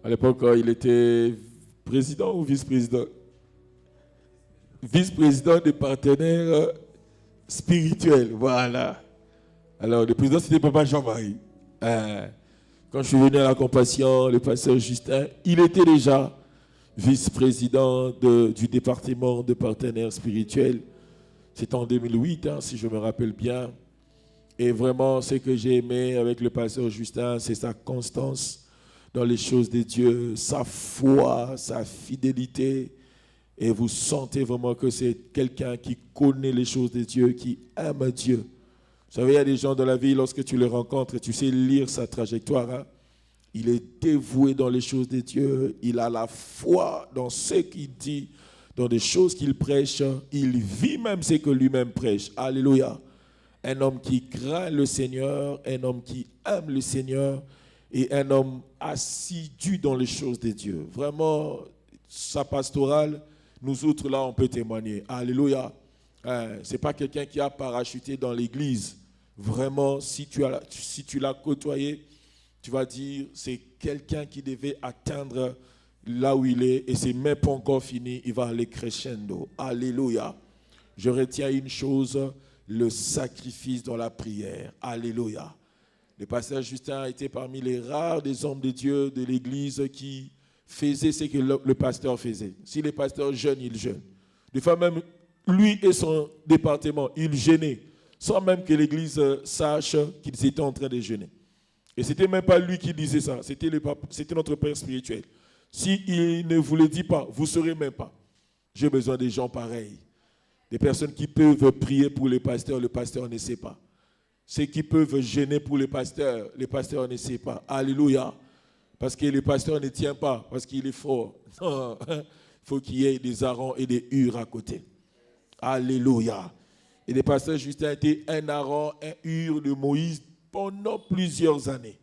À l'époque, il était président ou vice-président? Vice-président des partenaires spirituels. Voilà. Alors, le président, c'était Papa Jean-Marie. Quand je suis venu à la Compassion, le pasteur Justin, il était déjà vice-président du département de partenaires spirituels. C'était en 2008, si je me rappelle bien. Et vraiment, ce que j'ai aimé avec le pasteur Justin, c'est sa constance dans les choses de Dieu, sa foi, sa fidélité. Et vous sentez vraiment que c'est quelqu'un qui connaît les choses de Dieu, qui aime Dieu. Vous savez, il y a des gens dans la vie, lorsque tu les rencontres, tu sais lire sa trajectoire. Il est dévoué dans les choses de Dieu. Il a la foi dans ce qu'il dit, dans des choses qu'il prêche. Il vit même ce que lui-même prêche. Alléluia. Un homme qui craint le Seigneur, un homme qui aime le Seigneur et un homme assidu dans les choses de Dieu. Vraiment, sa pastorale, nous autres là, on peut témoigner. Alléluia. Ce n'est pas quelqu'un qui a parachuté dans l'église. Vraiment, si tu l'as côtoyé, tu vas dire, c'est quelqu'un qui devait atteindre là où il est et c'est même pas encore fini, il va aller crescendo. Alléluia. Je retiens une chose, le sacrifice dans la prière. Alléluia. Le pasteur Justin a été parmi les rares des hommes de Dieu de l'église qui faisaient ce que le pasteur faisait. Si le pasteur jeûne, il jeûne. Des fois même, lui et son département, ils jeûnaient sans même que l'église sache qu'ils étaient en train de jeûner. Et ce n'était même pas lui qui disait ça, c'était notre père spirituel. S'il ne vous le dit pas, vous ne saurez même pas. J'ai besoin des gens pareils. Des personnes qui peuvent prier pour le pasteur ne sait pas. Ceux qui peuvent gêner pour le pasteur ne sait pas. Alléluia. Parce que le pasteur ne tient pas, parce qu'il est fort. Non. Il faut qu'il y ait des Aaron et des Hur à côté. Alléluia. Et le pasteur Justin était un Aaron, un Hur de Moïse pendant plusieurs années.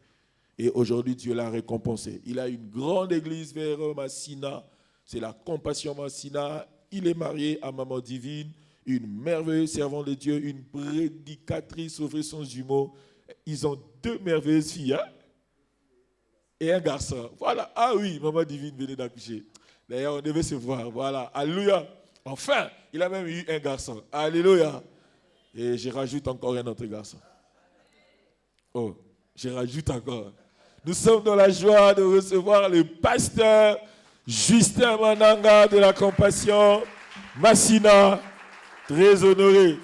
Et aujourd'hui, Dieu l'a récompensé. Il a une grande église vers Massina. C'est la Compassion Massina. Il est marié à Maman Divine, une merveilleuse servante de Dieu, une prédicatrice au vrai sens du mot. Ils ont deux merveilleuses filles, et un garçon. Voilà. Ah oui, Maman Divine venait d'accoucher. D'ailleurs, on devait se voir. Voilà. Alléluia. Enfin, il a même eu un garçon. Alléluia. Et je rajoute encore un autre garçon. Oh, je rajoute encore. Nous sommes dans la joie de recevoir le pasteur Justin Mananga de la Compassion Massina. Très honoré.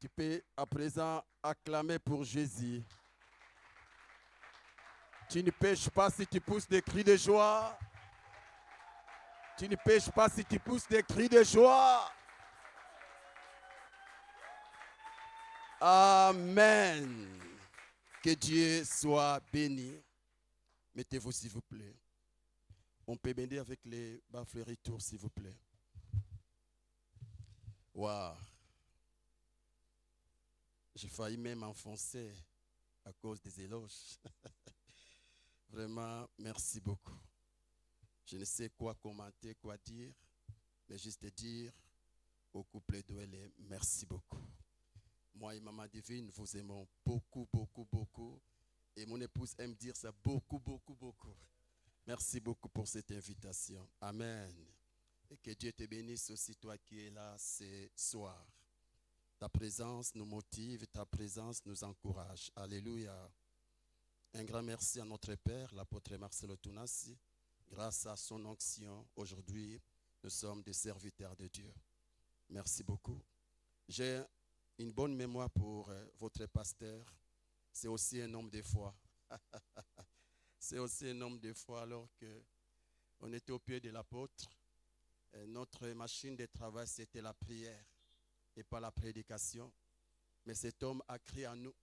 Tu peux à présent acclamer pour Jésus. Tu ne pêches pas si tu pousses des cris de joie. Tu ne pêches pas si tu pousses des cris de joie. Amen. Que Dieu soit béni. Mettez-vous s'il vous plaît. On peut bénir avec les bas-fleuris tours s'il vous plaît. Waouh. J'ai failli même m'enfoncer à cause des éloges. Vraiment, merci beaucoup. Je ne sais quoi commenter, quoi dire, mais juste dire au couple Douellet, merci beaucoup. Moi et Maman Divine, vous aimons beaucoup, beaucoup, beaucoup. Et mon épouse aime dire ça beaucoup, beaucoup, beaucoup. Merci beaucoup pour cette invitation. Amen. Et que Dieu te bénisse aussi, toi qui es là ce soir. Ta présence nous motive, ta présence nous encourage. Alléluia. Un grand merci à notre Père, l'apôtre Marcelo Tunasi. Grâce à son onction, aujourd'hui, nous sommes des serviteurs de Dieu. Merci beaucoup. J'ai une bonne mémoire pour votre pasteur. C'est aussi un homme de foi. C'est aussi un homme de foi alors qu'on était au pied de l'apôtre. Notre machine de travail, c'était la prière et pas la prédication. Mais cet homme a crié en nous.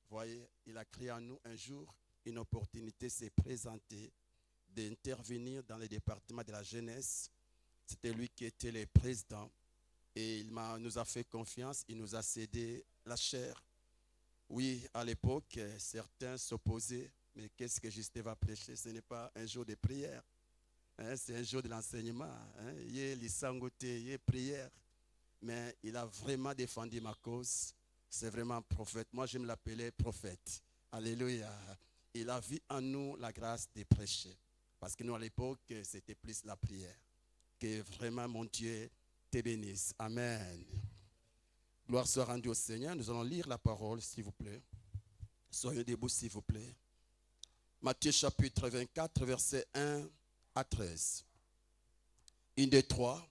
Vous voyez, il a crié en nous un jour, une opportunité s'est présentée d'intervenir dans le département de la jeunesse. C'était lui qui était le président. Et nous a fait confiance, il nous a cédé la chair. Oui, à l'époque, certains s'opposaient Mais qu'est-ce que Justin va prêcher? Ce n'est pas un jour de prière. Hein, c'est un jour de l'enseignement. Hein. Il y a l'isangoté, il y a prière. Mais il a vraiment défendu ma cause. C'est vraiment prophète. Moi, je me l'appelais prophète. Alléluia. Il a vu en nous la grâce de prêcher. Parce que nous, à l'époque, c'était plus la prière. Que vraiment, mon Dieu te bénisse. Amen. Gloire soit rendue au Seigneur. Nous allons lire la parole, s'il vous plaît. Soyez debout, s'il vous plaît. Matthieu chapitre 24, versets 1 à 13. 1, 2, 3.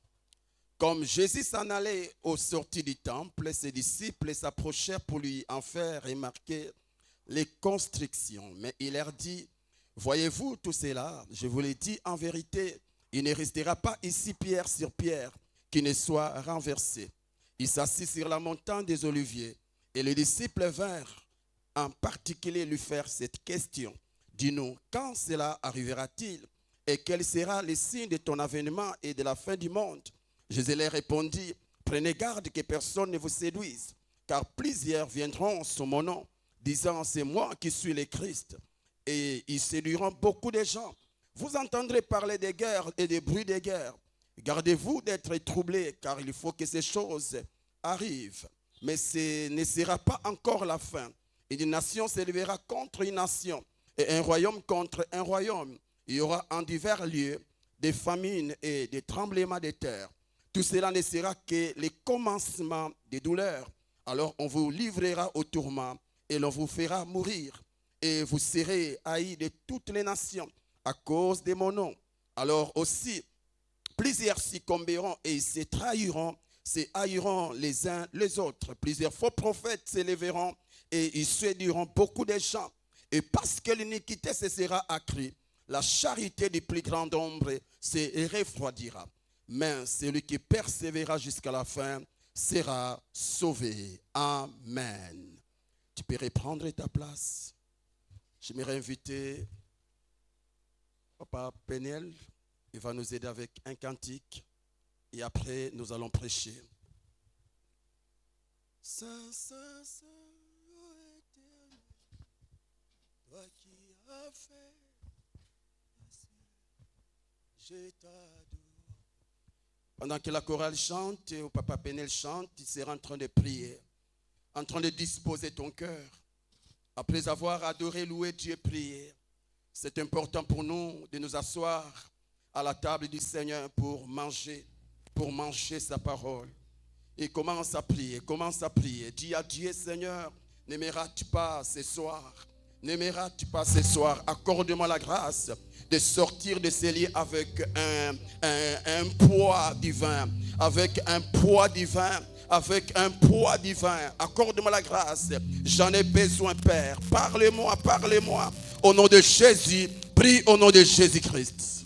Comme Jésus s'en allait aux sorties du temple, ses disciples s'approchèrent pour lui en faire remarquer les constrictions. Mais il leur dit, voyez-vous tout cela? Je vous l'ai dit en vérité, il ne restera pas ici pierre sur pierre qui ne soit renversé. Il s'assit sur la montagne des Oliviers et les disciples vinrent en particulier lui faire cette question. Dis-nous, quand cela arrivera-t-il et quel sera le signe de ton avènement et de la fin du monde? Jésus leur répondit, prenez garde que personne ne vous séduise, car plusieurs viendront sous mon nom, disant, c'est moi qui suis le Christ. Et ils séduiront beaucoup de gens. Vous entendrez parler des guerres et des bruits des guerres. Gardez-vous d'être troublés, car il faut que ces choses arrivent. Mais ce ne sera pas encore la fin. Une nation s'élèvera contre une nation, et un royaume contre un royaume. Il y aura en divers lieux des famines et des tremblements de terre. Tout cela ne sera que le commencement des douleurs. Alors on vous livrera au tourment et l'on vous fera mourir. Et vous serez haïs de toutes les nations à cause de mon nom. Alors aussi, plusieurs succomberont et se trahiront, se haïront les uns les autres. Plusieurs faux prophètes s'élèveront et ils séduiront beaucoup de gens. Et parce que l'iniquité se sera accrue, la charité du plus grand nombre se refroidira. Mais celui qui persévérera jusqu'à la fin sera sauvé. Amen. Tu peux reprendre ta place. J'aimerais inviter Papa Penel. Il va nous aider avec un cantique. Et après, nous allons prêcher. Saint, Saint, Saint, ô Éternel, toi qui as fait, je t'adore. Pendant que la chorale chante, ou Papa Penel chante, il sera en train de prier, en train de disposer ton cœur. Après avoir adoré, loué Dieu, prié, c'est important pour nous de nous asseoir à la table du Seigneur pour manger sa parole. Et commence à prier, Dis à Dieu, Seigneur, ne m'aimeras-tu pas ce soir? Ne m'aimeras-tu pas ce soir? Accorde-moi la grâce de sortir de ces lieux avec un poids divin, avec un poids divin. Accorde-moi la grâce. J'en ai besoin, Père. Parlez-moi. Au nom de Jésus, prie au nom de Jésus-Christ.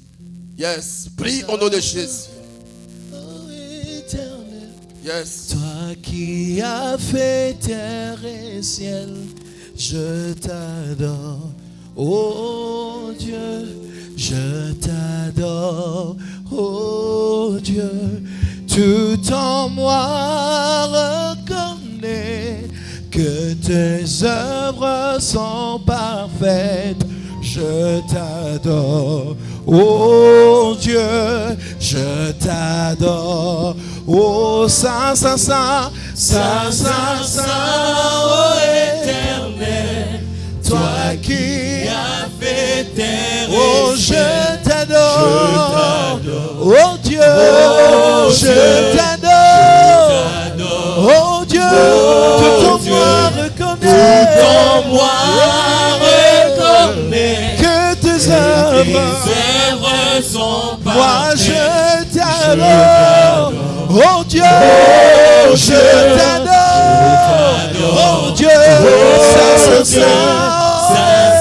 Yes, prie au nom de Jésus. Yes. Toi qui as fait terre et ciel, je t'adore. Oh Dieu, je t'adore. Oh Dieu, tout en moi reconnaît que tes œuvres sont parfaites. Je t'adore. Oh Dieu, je t'adore. Oh Saint, Saint, Saint, Saint, Saint, Saint, oh Éternel, toi qui as fait terre et Oh, ciel, je t'adore. Oh Dieu, je t'adore. Oh Dieu, tout en moi reconnais. Tout en moi reconnaît Que tes tes œuvres sont moi parfaites. je t'adore. Oh Dieu, je t'adore. Oh Dieu, Saint, Saint, Saint,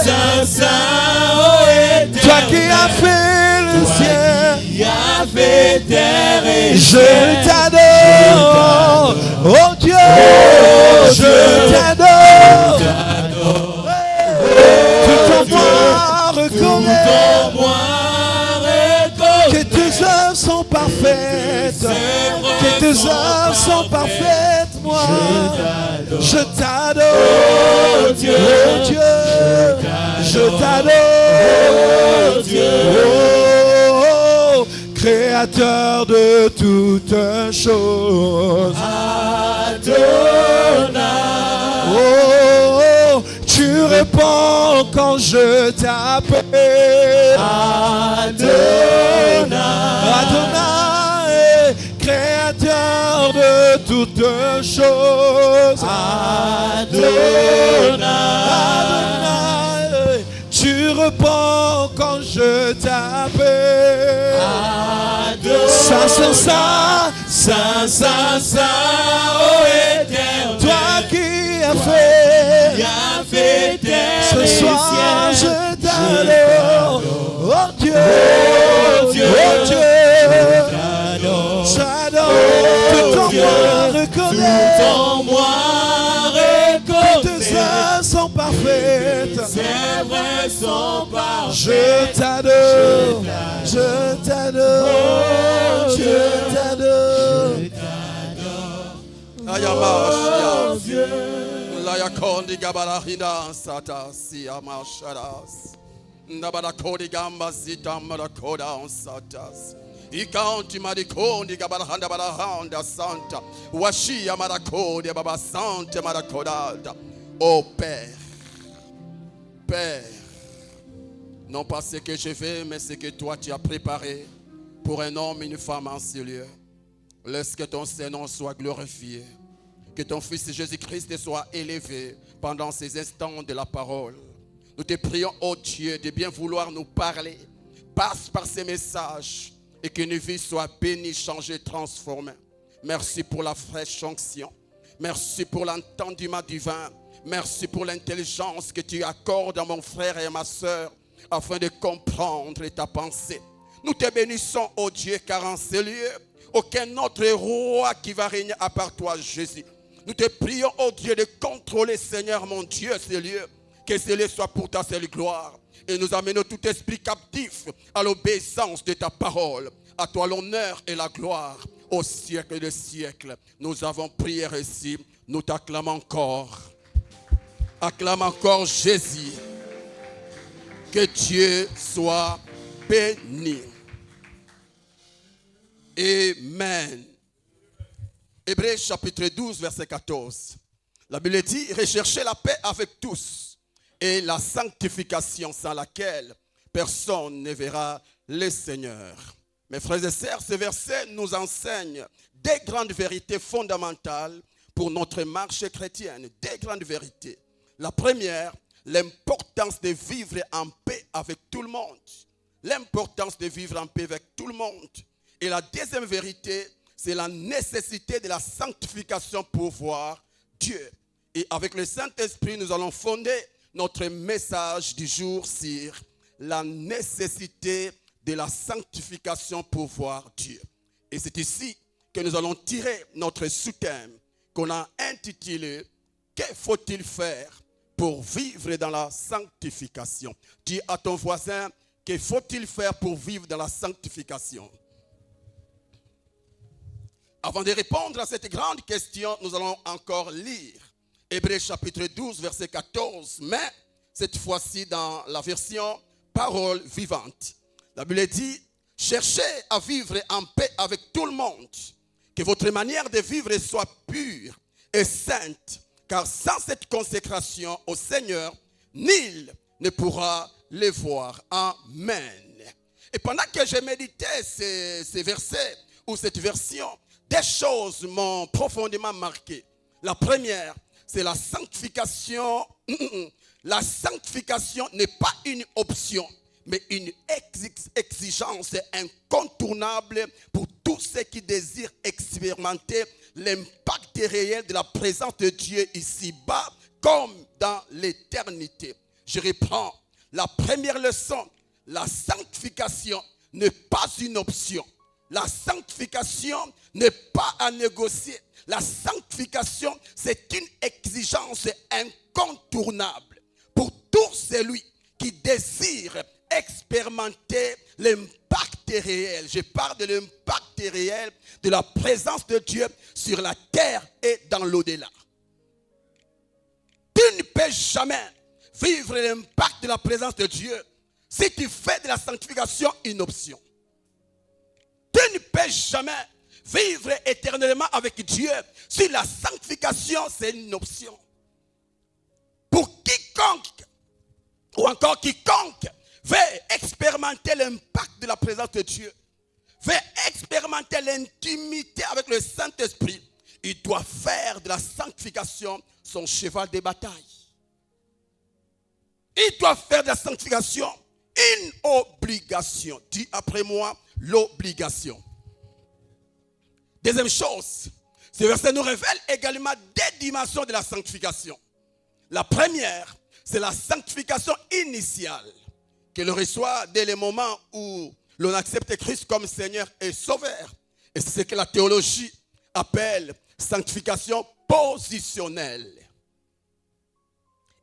Saint, Saint, oh Éternel, toi qui as fait le ciel, qui as fait terre et je ciel, t'adore. Oh Dieu, je t'adore. Tout en moi reconnais en moi que tes œuvres sont parfaites. Que tes œuvres sont parfaites. moi. Je t'adore. Oh Dieu, Oh Dieu, je t'adore. oh Dieu, Oh, Créateur de toutes choses. Adonai, Oh, tu réponds quand je t'appelle. Adonai, Adonai, Créateur de toutes choses. Adonai, Adonai, tu réponds quand je t'appelle. Adonai, Saint, Saint, Saint, Saint, Saint, Saint, ô Éternel, toi qui as fait. qui as fait terre Ce et soir ciel. je t'adore. Oh Dieu, Oh Dieu, oh Dieu, t'adore. j'adore. Tout en Dieu, moi reconnaît. Tout en moi Tes reconnaît, œuvres sont parfaites. ses vrais sont parfaits. Je t'adore, je t'adore, je t'adore. Ayamashia. La yakondi gabara hina sata si amasharas. Nabara kodi gamba zita marakoda on satas. Ikanti marikondi gabara handa barahanda santa. Washia marakodi baba sante marakodada. Oh Père, Père, non pas ce que je fais, mais ce que toi tu as préparé pour un homme et une femme en ce lieu. Laisse que ton Saint-Nom soit glorifié. Que ton Fils Jésus-Christ soit élevé pendant ces instants de la parole. Nous te prions, ô Dieu, de bien vouloir nous parler. Passe par ces messages et que nos vies soient bénies, changées, transformées. Merci pour la fraîche onction. Merci pour l'entendement divin. Merci pour l'intelligence que tu accordes à mon frère et à ma soeur afin de comprendre ta pensée. Nous te bénissons, ô Dieu, car en ce lieu, aucun autre roi qui va régner à part toi, Jésus. Nous te prions, ô Dieu, de contrôler, Seigneur, mon Dieu, ce lieu. Que ce lieu soit pour ta seule gloire. Et nous amenons tout esprit captif à l'obéissance de ta parole. À toi l'honneur et la gloire au siècle des siècles. Nous avons prié ici. Nous t'acclamons encore. Acclame encore Jésus. Que Dieu soit béni. Amen. Hébreux chapitre 12, verset 14. La Bible dit, recherchez la paix avec tous et la sanctification sans laquelle personne ne verra le Seigneur. Mes frères et sœurs, ce verset nous enseigne des grandes vérités fondamentales pour notre marche chrétienne. Des grandes vérités. La première, l'importance de vivre en paix avec tout le monde. L'importance de vivre en paix avec tout le monde. Et la deuxième vérité, c'est la nécessité de la sanctification pour voir Dieu. Et avec le Saint-Esprit, nous allons fonder notre message du jour sur la nécessité de la sanctification pour voir Dieu. Et c'est ici que nous allons tirer notre sous-thème qu'on a intitulé « Que faut-il faire pour vivre dans la sanctification ?» Dis à ton voisin, que faut-il faire pour vivre dans la sanctification? Avant de répondre à cette grande question, nous allons encore lire Hébreux chapitre 12, verset 14, mais cette fois-ci dans la version parole vivante. La Bible dit, cherchez à vivre en paix avec tout le monde, que votre manière de vivre soit pure et sainte, car sans cette consécration au Seigneur, nul ne pourra le voir. Amen. Et pendant que je méditais ces versets ou cette version, des choses m'ont profondément marqué. La première, c'est la sanctification. La sanctification n'est pas une option, mais une exigence incontournable pour tous ceux qui désirent expérimenter l'impact réel de la présence de Dieu ici-bas comme dans l'éternité. Je reprends la première leçon. La sanctification n'est pas une option. La sanctification n'est pas à négocier. La sanctification, c'est une exigence incontournable pour tout celui qui désire expérimenter l'impact réel. Je parle de l'impact matériel de la présence de Dieu sur la terre et dans l'au-delà. Tu ne peux jamais vivre l'impact de la présence de Dieu si tu fais de la sanctification une option. Tu ne peux jamais vivre éternellement avec Dieu si la sanctification c'est une option. Pour quiconque, ou encore quiconque, veut expérimenter l'impact de la présence de Dieu, veut expérimenter l'intimité avec le Saint-Esprit, il doit faire de la sanctification son cheval de bataille. Il doit faire de la sanctification une obligation. Dis après moi, l'obligation. Deuxième chose, ce verset nous révèle également des dimensions de la sanctification. La première, c'est la sanctification initiale que l'on reçoit dès le moment où l'on accepte Christ comme Seigneur et Sauveur. Et c'est ce que la théologie appelle sanctification positionnelle.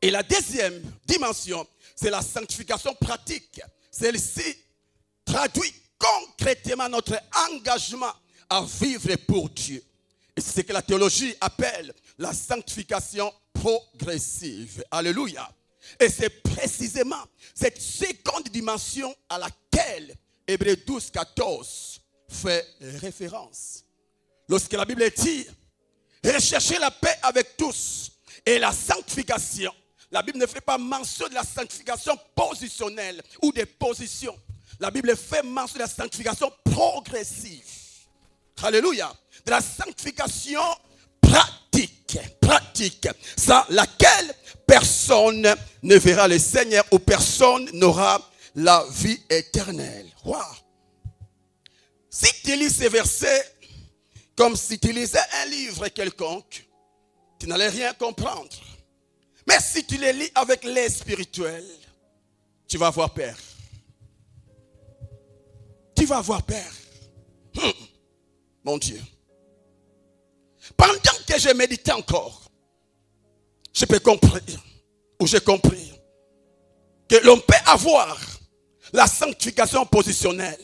Et la deuxième dimension, c'est la sanctification pratique. Celle-ci traduit concrètement notre engagement à vivre pour Dieu. Et c'est ce que la théologie appelle la sanctification progressive. Alléluia. Et c'est précisément cette seconde dimension à laquelle Hébreux 12, 14 fait référence. Lorsque la Bible dit « Recherchez la paix avec tous et la sanctification », la Bible ne fait pas mention de la sanctification positionnelle ou des positions. La Bible fait mention de la sanctification progressive. Alléluia. De la sanctification pratique, sans laquelle personne ne verra le Seigneur ou personne n'aura la vie éternelle. Wow. Si tu lis ces versets comme si tu lisais un livre quelconque, tu n'allais rien comprendre. Mais si tu les lis avec l'œil spirituel, tu vas avoir peur. Tu vas avoir peur. Mon Dieu. Pendant que je méditais encore, je peux comprendre, ou j'ai compris, que l'on peut avoir la sanctification positionnelle.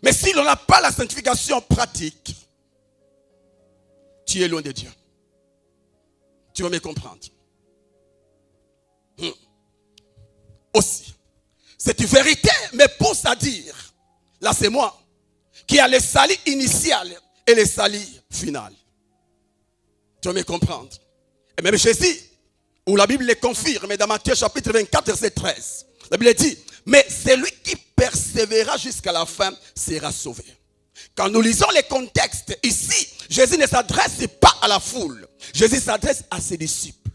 Mais si l'on n'a pas la sanctification pratique, tu es loin de Dieu. Tu vas me comprendre. Aussi, cette vérité me pousse à dire, là c'est moi, qui a le salut initial et le salut final. Tu vas me comprendre. Et même Jésus, où la Bible le confirme, dans Matthieu chapitre 24, verset 13, la Bible dit, mais celui qui persévérera jusqu'à la fin sera sauvé. Quand nous lisons les contextes, ici, Jésus ne s'adresse pas à la foule. Jésus s'adresse à ses disciples.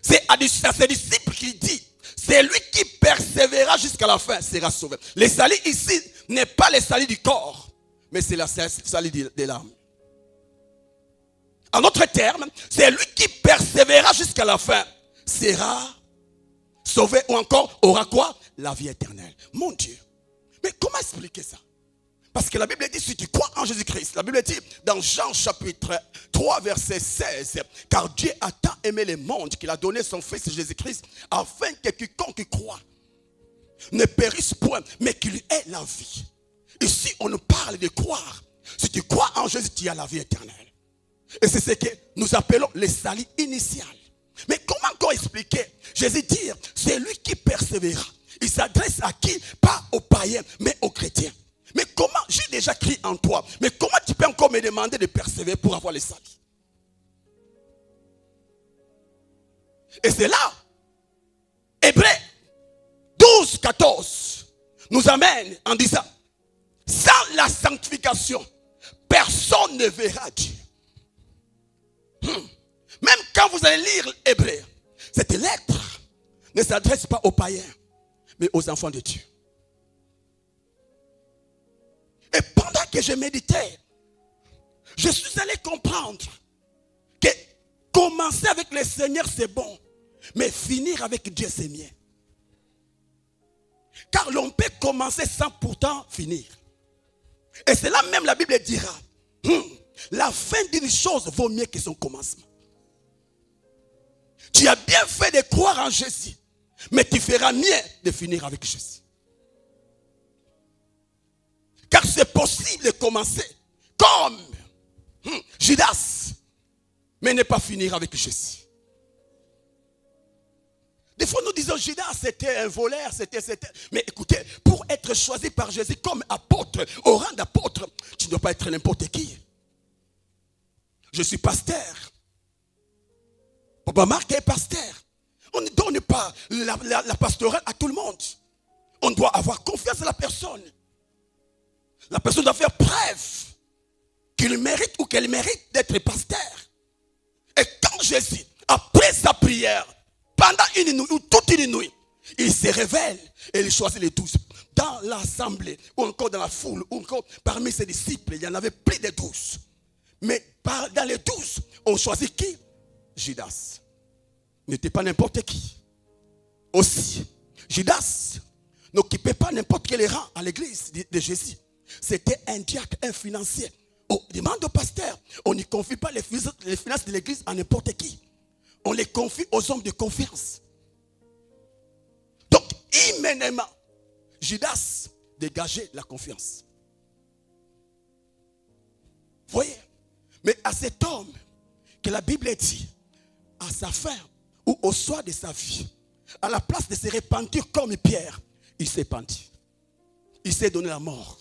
C'est à ses disciples qu'il dit, celui qui persévérera jusqu'à la fin sera sauvé. Le salut ici n'est pas le salut du corps, mais c'est le salut de l'âme. En d'autres termes, c'est lui qui persévérera jusqu'à la fin sera sauvé ou encore aura quoi? La vie éternelle. Mon Dieu. Mais comment expliquer ça? Parce que la Bible dit, si tu crois en Jésus-Christ, la Bible dit dans Jean chapitre 3 verset 16, car Dieu a tant aimé le monde qu'il a donné son Fils Jésus-Christ afin que quiconque croit ne périsse point, mais qu'il ait la vie. Ici, on nous parle de croire. Si tu crois en Jésus, tu as la vie éternelle. Et c'est ce que nous appelons le salut initial. Mais comment encore expliquer? Jésus dit, c'est lui qui persévère. Il s'adresse à qui? Pas aux païens, mais aux chrétiens. Mais comment? J'ai déjà crié en toi. Mais comment tu peux encore me demander de persévérer pour avoir le salut? Et c'est là, Hébreux 12, 14 nous amène en disant, sans la sanctification, personne ne verra Dieu. Même quand vous allez lire Hébreux, cette lettre ne s'adresse pas aux païens, mais aux enfants de Dieu. Et pendant que je méditais, je suis allé comprendre que commencer avec le Seigneur c'est bon, mais finir avec Dieu c'est mieux. Car l'on peut commencer sans pourtant finir. Et c'est là même la Bible dira, la fin d'une chose vaut mieux que son commencement. Tu as bien fait de croire en Jésus, mais tu feras mieux de finir avec Jésus. Car c'est c'est possible de commencer comme Judas, mais ne pas finir avec Jésus. Des fois, nous disons Judas, c'était un voleur, c'était. Mais écoutez, pour être choisi par Jésus comme apôtre, au rang d'apôtre, tu ne dois pas être n'importe qui. Je suis pasteur. Papa Marc est pasteur. On ne donne pas la pastorale à tout le monde. On doit avoir confiance en la personne. La personne doit faire preuve qu'il mérite ou qu'elle mérite d'être pasteur. Et quand Jésus, après sa prière, pendant une nuit ou toute une nuit, il se révèle et il choisit les 12. Dans l'assemblée, ou encore dans la foule, ou encore parmi ses disciples, il y en avait plus de 12. Mais dans les 12, on choisit qui? Judas. N'était pas n'importe qui. Aussi, Judas n'occupait pas n'importe quel rang à l'église de Jésus. C'était un diacre, un financier. On demande au pasteur, on ne confie pas les finances de l'église à n'importe qui. On les confie aux hommes de confiance. Donc, immédiatement, Judas dégageait la confiance. Voyez? Mais à cet homme que la Bible dit, à sa fin ou au soir de sa vie, à la place de se repentir comme Pierre, il s'est penti. Il s'est donné la mort.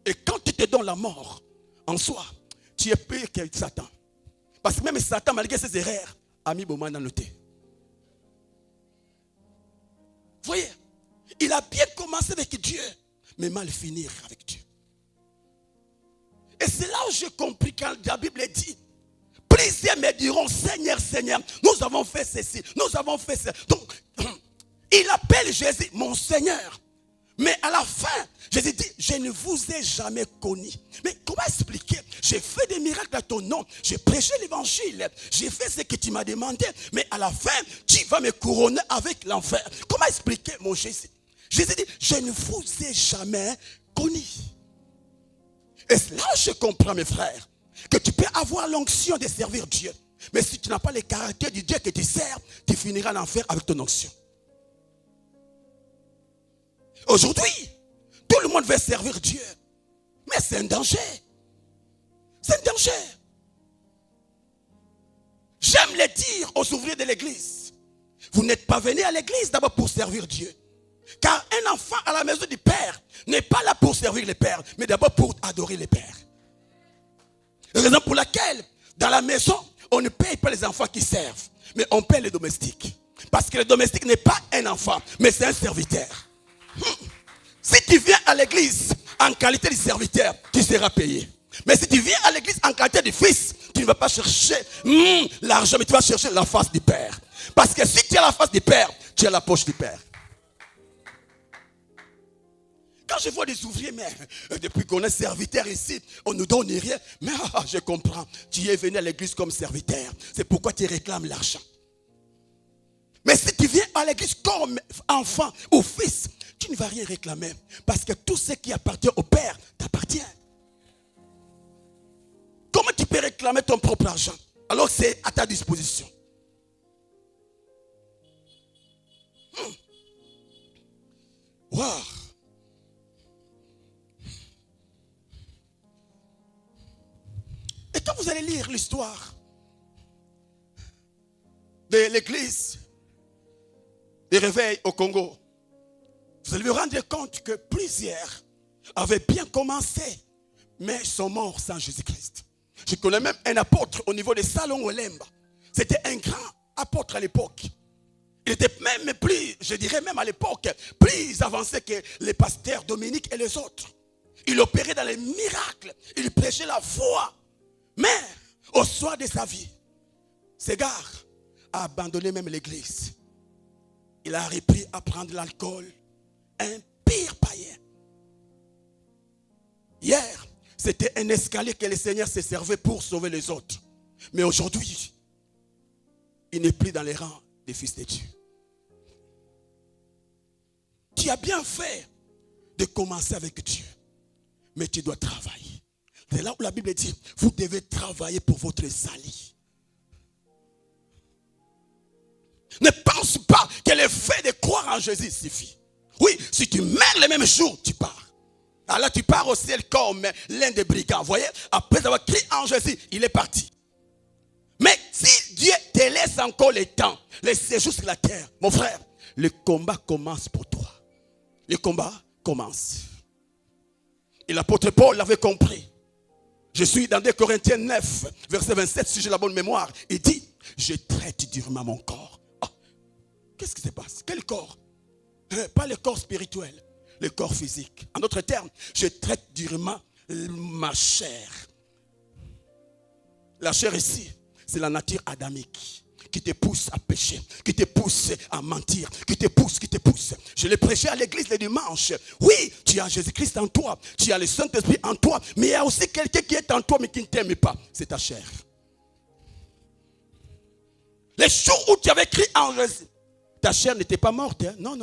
Et quand tu te donnes la mort en soi, tu es pire que Satan. Parce que même Satan, malgré ses erreurs, a mis Boma dans le thé. Voyez, il a bien commencé avec Dieu, mais mal finir avec Dieu. Et c'est là où j'ai compris quand la Bible dit, plusieurs me diront, Seigneur, Seigneur, nous avons fait ceci, nous avons fait ça. Donc, il appelle Jésus mon Seigneur. Mais à la fin, Jésus dit, je ne vous ai jamais connu. Mais comment expliquer? J'ai fait des miracles à ton nom. J'ai prêché l'évangile. J'ai fait ce que tu m'as demandé. Mais à la fin, tu vas me couronner avec l'enfer. Comment expliquer mon Jésus? Jésus dit, je ne vous ai jamais connu. Et là, je comprends, mes frères, que tu peux avoir l'onction de servir Dieu. Mais si tu n'as pas le caractère du Dieu que tu sers, tu finiras en enfer avec ton onction. Aujourd'hui, tout le monde veut servir Dieu. Mais c'est un danger. C'est un danger. J'aime le dire aux ouvriers de l'église. Vous n'êtes pas venus à l'église d'abord pour servir Dieu. Car un enfant à la maison du Père n'est pas là pour servir le Père, mais d'abord pour adorer le Père. Raison pour laquelle, dans la maison, on ne paye pas les enfants qui servent, mais on paye les domestiques. Parce que le domestique n'est pas un enfant, mais c'est un serviteur. Si tu viens à l'église en qualité de serviteur, tu seras payé. Mais si tu viens à l'église en qualité de fils, tu ne vas pas chercher l'argent, mais tu vas chercher la face du Père. Parce que si tu as la face du Père, tu as la poche du Père. Quand je vois des ouvriers, mais depuis qu'on est serviteur ici, on ne nous donne rien. Mais je comprends, tu es venu à l'église comme serviteur. C'est pourquoi tu réclames l'argent. Mais si tu viens à l'église comme enfant ou fils, tu ne vas rien réclamer. Parce que tout ce qui appartient au Père t'appartient. Comment tu peux réclamer ton propre argent alors que c'est à ta disposition? Wow. Et quand vous allez lire l'histoire de l'église des réveils au Congo, vous allez vous rendre compte que plusieurs avaient bien commencé, mais sont morts sans Jésus-Christ. Je connais même un apôtre au niveau de Salon Olemba. C'était un grand apôtre à l'époque. Il était même plus, je dirais même à l'époque, plus avancé que les pasteurs Dominique et les autres. Il opérait dans les miracles. Il prêchait la foi. Mais au soir de sa vie, ce gars a abandonné même l'église. Il a repris à prendre l'alcool. Un pire païen. Hier, c'était un escalier que le Seigneur se servait pour sauver les autres. Mais aujourd'hui, il n'est plus dans les rangs des fils de Dieu. Tu as bien fait de commencer avec Dieu. Mais tu dois travailler. C'est là où la Bible dit, vous devez travailler pour votre salut. Ne pense pas que le fait de croire en Jésus suffit. Oui, si tu meurs le même jour, tu pars. Alors tu pars au ciel comme l'un des brigands. Vous voyez, après avoir crié en Jésus, il est parti. Mais si Dieu te laisse encore le temps, le séjour sur la terre, mon frère, le combat commence pour toi. Le combat commence. Et l'apôtre Paul l'avait compris. Je suis dans 2 Corinthiens 9, verset 27, si j'ai la bonne mémoire. Il dit, je traite durement mon corps. Oh, qu'est-ce qui se passe? Quel corps? Pas le corps spirituel, le corps physique. En d'autres termes, je traite durement ma chair. La chair ici, c'est la nature adamique qui te pousse à pécher, qui te pousse à mentir, qui te pousse. Je l'ai prêché à l'église le dimanche. Oui, tu as Jésus-Christ en toi, tu as le Saint-Esprit en toi, mais il y a aussi quelqu'un qui est en toi mais qui ne t'aime pas. C'est ta chair. Les jours où tu avais crié en Jésus, ta chair n'était pas morte. Hein? Non.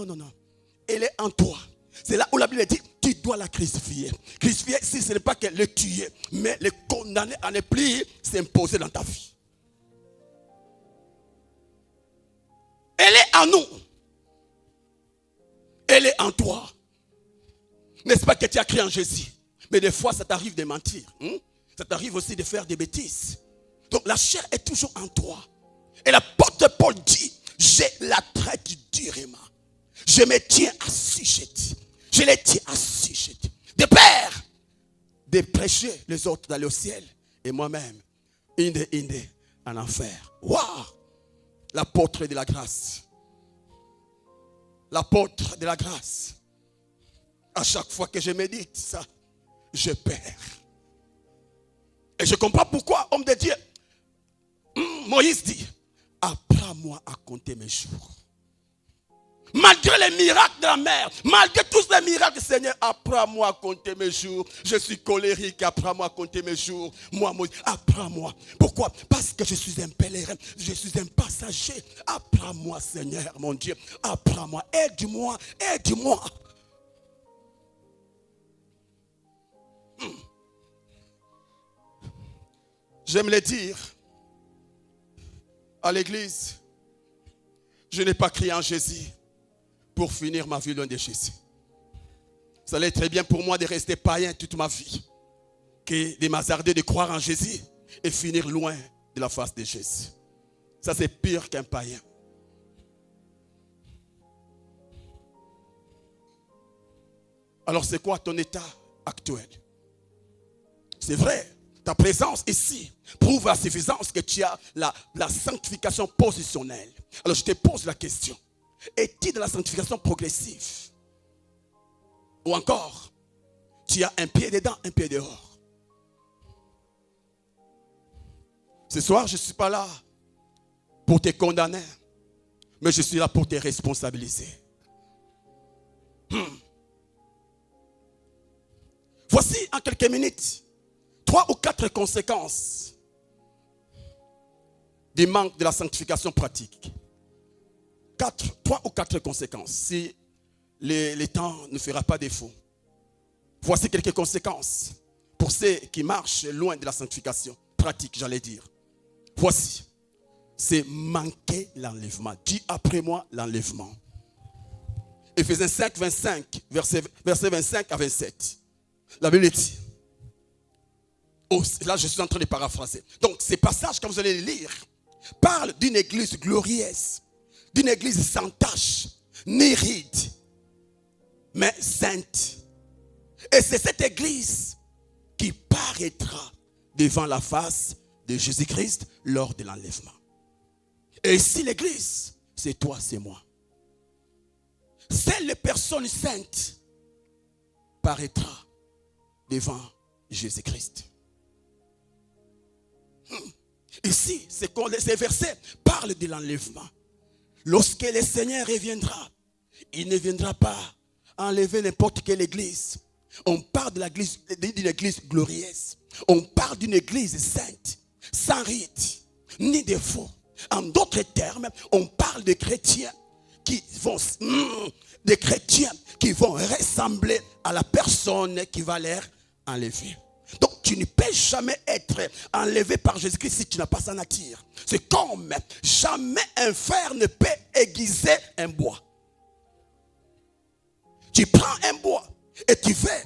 Elle est en toi. C'est là où la Bible dit, tu dois la crucifier. Crucifier, si ce n'est pas que le tuer, mais le condamner à ne plus s'imposer dans ta vie. Elle est en nous. Elle est en toi. N'est-ce pas que tu as crié en Jésus? Mais des fois, ça t'arrive de mentir. Ça t'arrive aussi de faire des bêtises. Donc la chair est toujours en toi. Et l'apôtre Paul dit, je la traite durement. Je me tiens assujet. Je les tiens assujet. De père, de prêcher les autres d'aller au ciel. Et moi-même, en enfer. Waouh! L'apôtre de la grâce. L'apôtre de la grâce. À chaque fois que je médite ça, je perds. Et je comprends pourquoi, homme de Dieu, Moïse dit, apprends-moi à compter mes jours. Malgré les miracles de la mer, malgré tous les miracles du Seigneur, apprends-moi à compter mes jours. Je suis colérique, apprends-moi à compter mes jours. Moi, apprends-moi. Pourquoi? Parce que je suis un pèlerin, je suis un passager. Apprends-moi, Seigneur, mon Dieu. Apprends-moi, aide-moi, aide-moi. J'aime le dire à l'église, je n'ai pas crié en Jésus pour finir ma vie loin de Jésus. Ça allait très bien pour moi de rester païen toute ma vie que de m'hasarder de croire en Jésus et finir loin de la face de Jésus. Ça, c'est pire qu'un païen. Alors, c'est quoi ton état actuel? C'est vrai, ta présence ici prouve à suffisance que tu as la sanctification positionnelle. Alors, je te pose la question. Es-tu dans la sanctification progressive? Ou encore, tu as un pied dedans, un pied dehors? Ce soir, je ne suis pas là pour te condamner, mais je suis là pour te responsabiliser. Voici en quelques minutes 3 ou 4 conséquences du manque de la sanctification pratique. 3 ou 4 conséquences, si le temps ne fera pas défaut. Voici quelques conséquences pour ceux qui marchent loin de la sanctification pratique, j'allais dire. Voici, c'est manquer l'enlèvement. Dis après moi l'enlèvement. Éphésiens 5, 25, verset 25 à 27. La Bible dit, là je suis en train de paraphraser. Donc ces passages, quand vous allez les lire, parlent d'une église glorieuse, d'une église sans tache, ni ride, mais sainte. Et c'est cette église qui paraîtra devant la face de Jésus-Christ lors de l'enlèvement. Et ici l'église, c'est toi, c'est moi. Seule les personnes saintes paraîtra devant Jésus-Christ. Ici, ces versets parlent de l'enlèvement. Lorsque le Seigneur reviendra, il ne viendra pas enlever n'importe quelle église. On parle d'une église glorieuse. On parle d'une église sainte, sans rite, ni défaut. En d'autres termes, on parle de chrétiens qui vont ressembler à la personne qui va les enlever. Donc tu ne peux jamais être enlevé par Jésus-Christ si tu n'as pas sa nature. C'est comme jamais un fer ne peut aiguiser un bois. Tu prends un bois et tu fais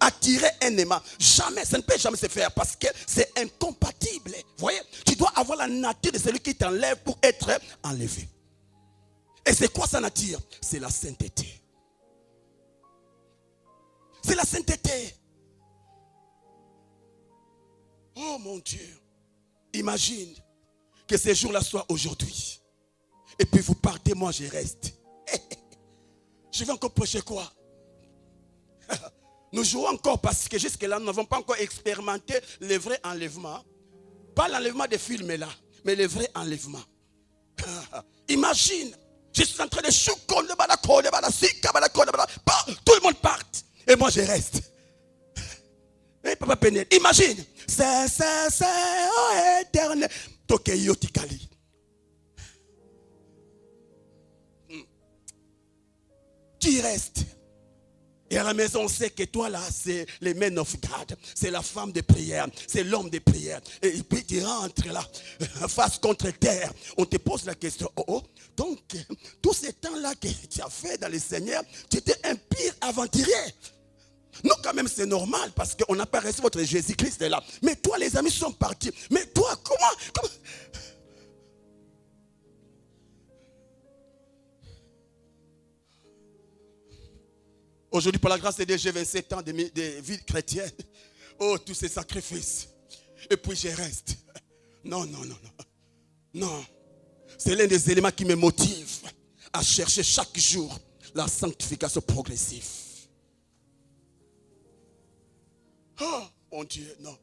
attirer un aimant. Jamais, ça ne peut jamais se faire parce que c'est incompatible. Vous voyez, tu dois avoir la nature de celui qui t'enlève pour être enlevé. Et c'est quoi sa nature? C'est la sainteté. C'est la sainteté. Oh mon Dieu. Imagine que ces jours-là soient aujourd'hui. Et puis vous partez, moi je reste. Je vais encore prêcher quoi? Nous jouons encore parce que jusque-là, nous n'avons pas encore expérimenté le vrai enlèvement. Pas l'enlèvement des films là, mais le vrai enlèvement. Imagine, je suis en train de choucon, tout le monde part. Et moi je reste. Et papa Pénel, imagine. C'est, oh éternel. Tokeyo Tikali. Tu restes. Et à la maison, on sait que toi là, c'est les men of God. C'est la femme de prière. C'est l'homme de prière. Et puis tu rentres là, face contre terre. On te pose la question. Oh, donc, tout ce temps-là que tu as fait dans le Seigneur, tu étais un pire aventurier. Nous, quand même, c'est normal parce qu'on n'a pas reçu votre Jésus-Christ là. Mais toi, les amis sont partis. Mais toi, comment? Aujourd'hui, par la grâce de Dieu, j'ai 27 ans de vie chrétienne. Oh, tous ces sacrifices. Et puis, je reste. Non. Non. C'est l'un des éléments qui me motive à chercher chaque jour la sanctification progressive. Oh, mon Dieu, non.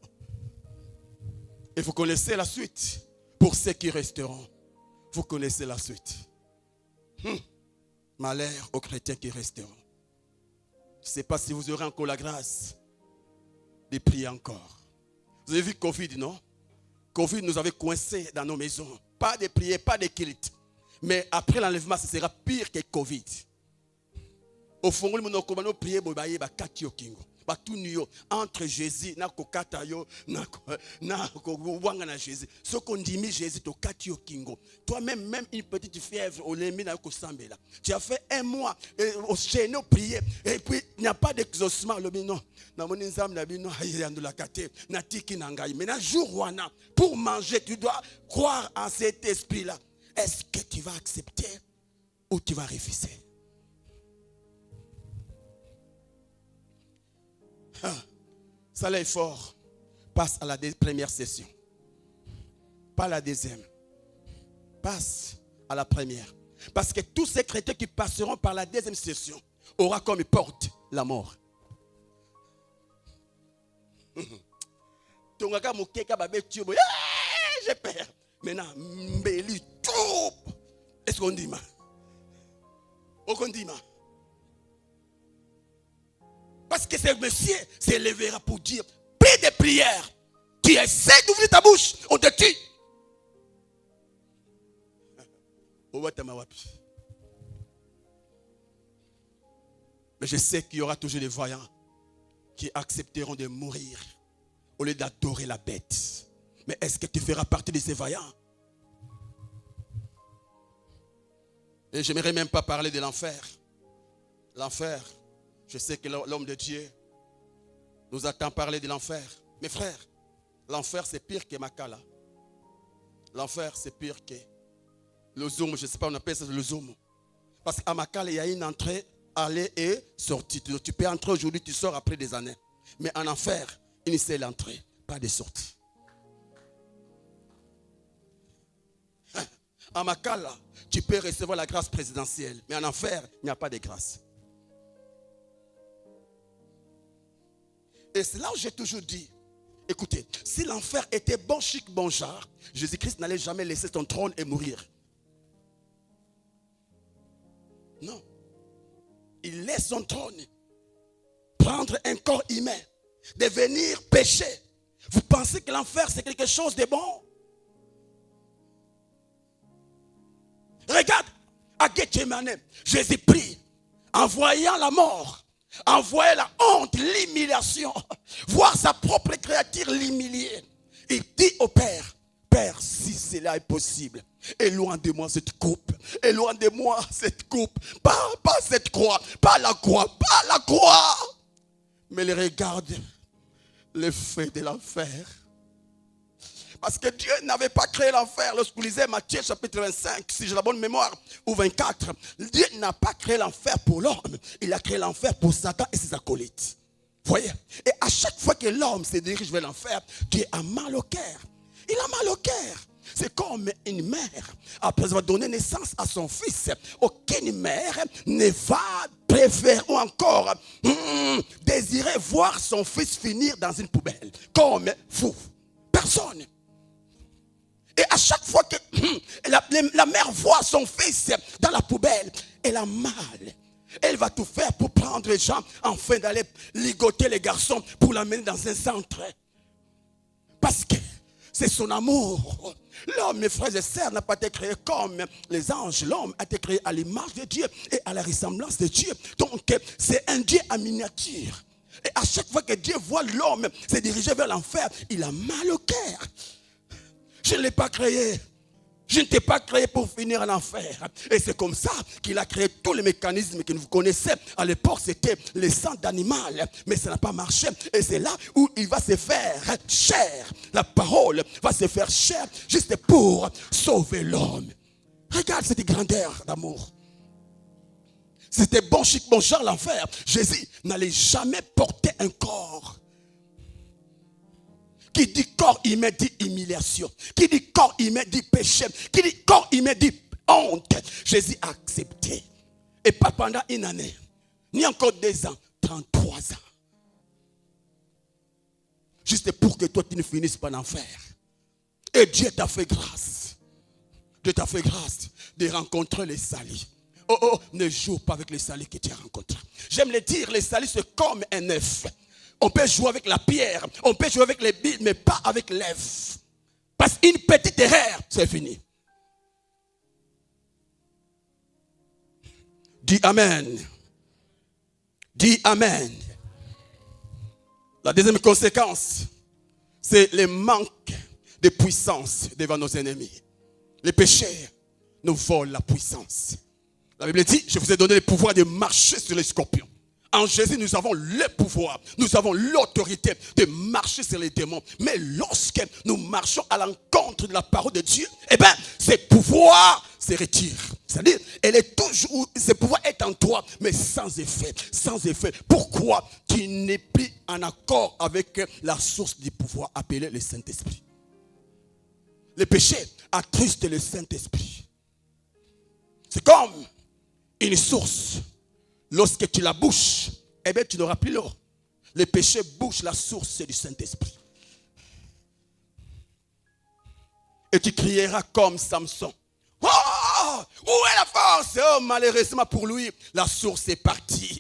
Et vous connaissez la suite. Pour ceux qui resteront, vous connaissez la suite. Malheur aux chrétiens qui resteront. Je ne sais pas si vous aurez encore la grâce de prier encore. Vous avez vu Covid, non? Covid nous avait coincés dans nos maisons. Pas de prière, pas de culte. Mais après l'enlèvement, ce sera pire que Covid. Au fond, nous avons prié entre Jésus na kokata yo na wanga na Jésus. Ce qu'on dit Jésus to katio kingo. Toi-même une petite fièvre au lemi na kosambela. Tu as fait un mois au chaîne prier et puis il n'y a pas d'exaucement le non. Na moni nzam na bino ayandula kate na tiki na ngai. Mais na jour wana pour manger tu dois croire en cet esprit là. Est-ce que tu vas accepter ou tu vas refuser? Ça là est fort. Passe à la première session. Pas la deuxième. Passe à la première. Parce que tous ces chrétiens qui passeront par la deuxième session aura comme porte la mort. J'ai peur. Maintenant, mbeli tout. Est-ce qu'on dit ma? On dit ma? Parce que ce monsieur s'élèvera pour dire, prie de prière. Tu essaies d'ouvrir ta bouche, on te tue. Mais je sais qu'il y aura toujours des voyants qui accepteront de mourir au lieu d'adorer la bête. Mais est-ce que tu feras partie de ces vaillants? Et je n'aimerais même pas parler de l'enfer. L'enfer. Je sais que l'homme de Dieu nous attend parler de l'enfer. Mes frères, l'enfer c'est pire que Makala. L'enfer c'est pire que le zoom. Je ne sais pas, on appelle ça le zoom. Parce qu'à Makala, il y a une entrée, aller et sortie. Tu peux entrer aujourd'hui, tu sors après des années. Mais en enfer, une seule entrée, pas de sortie. En Makala, tu peux recevoir la grâce présidentielle. Mais en enfer, il n'y a pas de grâce. Et c'est là où j'ai toujours dit, écoutez, si l'enfer était bon chic, bon genre, Jésus-Christ n'allait jamais laisser son trône et mourir. Non. Il laisse son trône, prendre un corps humain, devenir péché. Vous pensez que l'enfer c'est quelque chose de bon? Regarde, à Gethsemane, Jésus prie, en voyant la mort. Envoyer la honte, l'humiliation, voir sa propre créature l'humilier. Il dit au Père, Père, si cela est possible, éloigne de moi cette coupe, éloigne de moi cette coupe, pas cette croix, pas la croix, pas la croix. Mais il regarde les faits de l'enfer. Parce que Dieu n'avait pas créé l'enfer. Lorsqu'on lisait Matthieu chapitre 25, si j'ai la bonne mémoire, ou 24, Dieu n'a pas créé l'enfer pour l'homme. Il a créé l'enfer pour Satan et ses acolytes. Voyez? Et à chaque fois que l'homme se dirige vers l'enfer, Dieu a mal au cœur. Il a mal au cœur. C'est comme une mère, après avoir donné naissance à son fils. Aucune mère ne va préférer ou encore désirer voir son fils finir dans une poubelle. Comme fou. Personne. Et à chaque fois que la mère voit son fils dans la poubelle, elle a mal. Elle va tout faire pour prendre les gens afin d'aller ligoter les garçons pour l'amener dans un centre. Parce que c'est son amour. L'homme, mes frères et sœurs, n'a pas été créé comme les anges. L'homme a été créé à l'image de Dieu et à la ressemblance de Dieu. Donc, c'est un Dieu en miniature. Et à chaque fois que Dieu voit l'homme se diriger vers l'enfer, il a mal au cœur. Je ne l'ai pas créé. Je ne t'ai pas créé pour finir en enfer. Et c'est comme ça qu'il a créé tous les mécanismes que vous connaissez. À l'époque, c'était le sang d'animal. Mais ça n'a pas marché. Et c'est là où il va se faire chair. La parole va se faire chair juste pour sauver l'homme. Regarde cette grandeur d'amour. C'était bon chic, bon genre l'enfer. Jésus n'allait jamais porter un corps. Qui dit corps humain dit humiliation. Qui dit corps humain dit péché. Qui dit corps humain dit honte. Jésus a accepté. Et pas pendant une année. Ni encore 2 ans. 33 ans. Juste pour que toi tu ne finisses pas en enfer. Et Dieu t'a fait grâce. Dieu t'a fait grâce de rencontrer les salis. Oh, ne joue pas avec les salis que tu as rencontrés. J'aime le dire, les salis c'est comme un œuf. On peut jouer avec la pierre, on peut jouer avec les billes, mais pas avec l'œuf. Parce qu'une petite erreur, c'est fini. Dis Amen. Dis Amen. La deuxième conséquence, c'est le manque de puissance devant nos ennemis. Les péchés nous volent la puissance. La Bible dit, je vous ai donné le pouvoir de marcher sur les scorpions. En Jésus, nous avons le pouvoir, nous avons l'autorité de marcher sur les démons. Mais lorsque nous marchons à l'encontre de la parole de Dieu, eh bien, ce pouvoir se retire. C'est-à-dire, ce pouvoir est en toi, mais sans effet. Sans effet. Pourquoi tu n'es plus en accord avec la source du pouvoir appelée le Saint-Esprit? Le péché attriste le Saint-Esprit. C'est comme une source. Lorsque tu la bouches, eh bien tu n'auras plus l'eau. Le péché bouche la source du Saint-Esprit. Et tu crieras comme Samson. Oh, où est la force? Oh, malheureusement pour lui, la source est partie.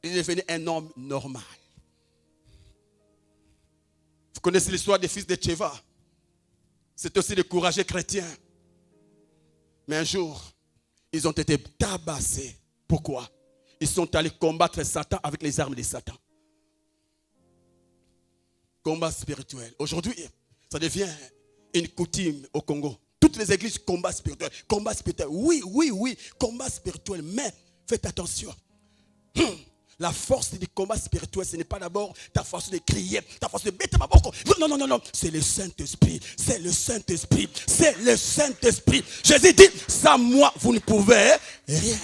Il est devenu un homme normal. Vous connaissez l'histoire des fils de Tchéva. C'est aussi des courageux chrétiens. Mais un jour, ils ont été tabassés. Pourquoi? Ils sont allés combattre Satan avec les armes de Satan. Combat spirituel. Aujourd'hui, ça devient une coutume au Congo. Toutes les églises, combat spirituel. Combat spirituel. Oui, combat spirituel. Mais faites attention. La force du combat spirituel, ce n'est pas d'abord ta façon de crier, ta façon de mettre ma bouche. Non. C'est le Saint-Esprit. C'est le Saint-Esprit. C'est le Saint-Esprit. Jésus dit, sans moi, vous ne pouvez rien.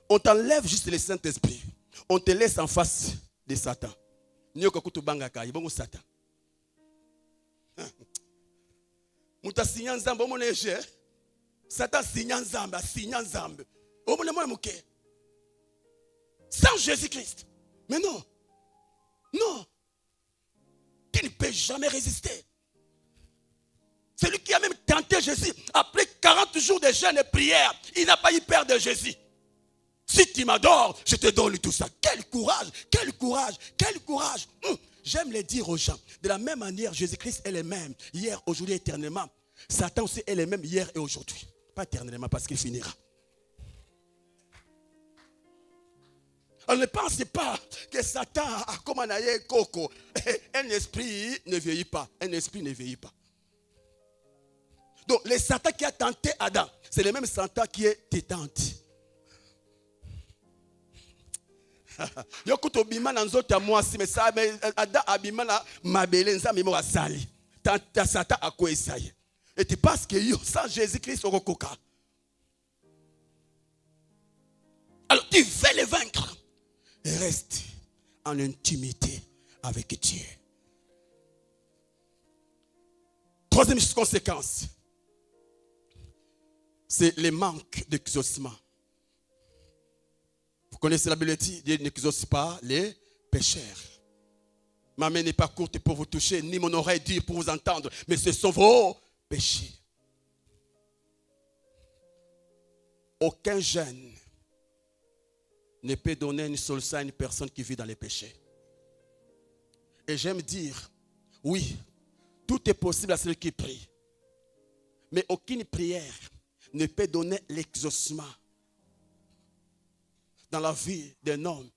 On t'enlève juste le Saint-Esprit. On te laisse en face de Satan. Satan. Satan sans Jésus-Christ. Mais non. Tu ne peux jamais résister. Celui qui a même tenté Jésus, après 40 jours de jeûne et prière, il n'a pas eu peur de Jésus. Si tu m'adores, je te donne tout ça. Quel courage, quel courage, quel courage. J'aime le dire aux gens. De la même manière, Jésus-Christ est le même. Hier, aujourd'hui, éternellement. Satan aussi est le même hier et aujourd'hui. Pas éternellement parce qu'il finira. On ne pense pas que Satan a comme un aïe coco. Un esprit ne vieillit pas. Un esprit ne vieillit pas. Donc, le Satan qui a tenté Adam, c'est le même Satan qui est te tente. Yokuto bima na nzoto ya mwasi mais ça mais ada abima na mabele nzambe mo asali. Tanta sata akwesa ye. Et tu penses que yo sans Jésus-Christ au koka. Alors tu veux le vaincre. Reste en intimité avec Dieu. Troisième conséquence, c'est le manque d'exaucement. Vous connaissez la Bible dit, Dieu n'exauce pas les pécheurs. Ma main n'est pas courte pour vous toucher, ni mon oreille dure pour vous entendre, mais ce sont vos péchés. Aucun jeune ne peut donner une solution à une personne qui vit dans les péchés. Et j'aime dire, oui, tout est possible à celui qui prie. Mais aucune prière ne peut donner l'exaucement dans la vie d'un homme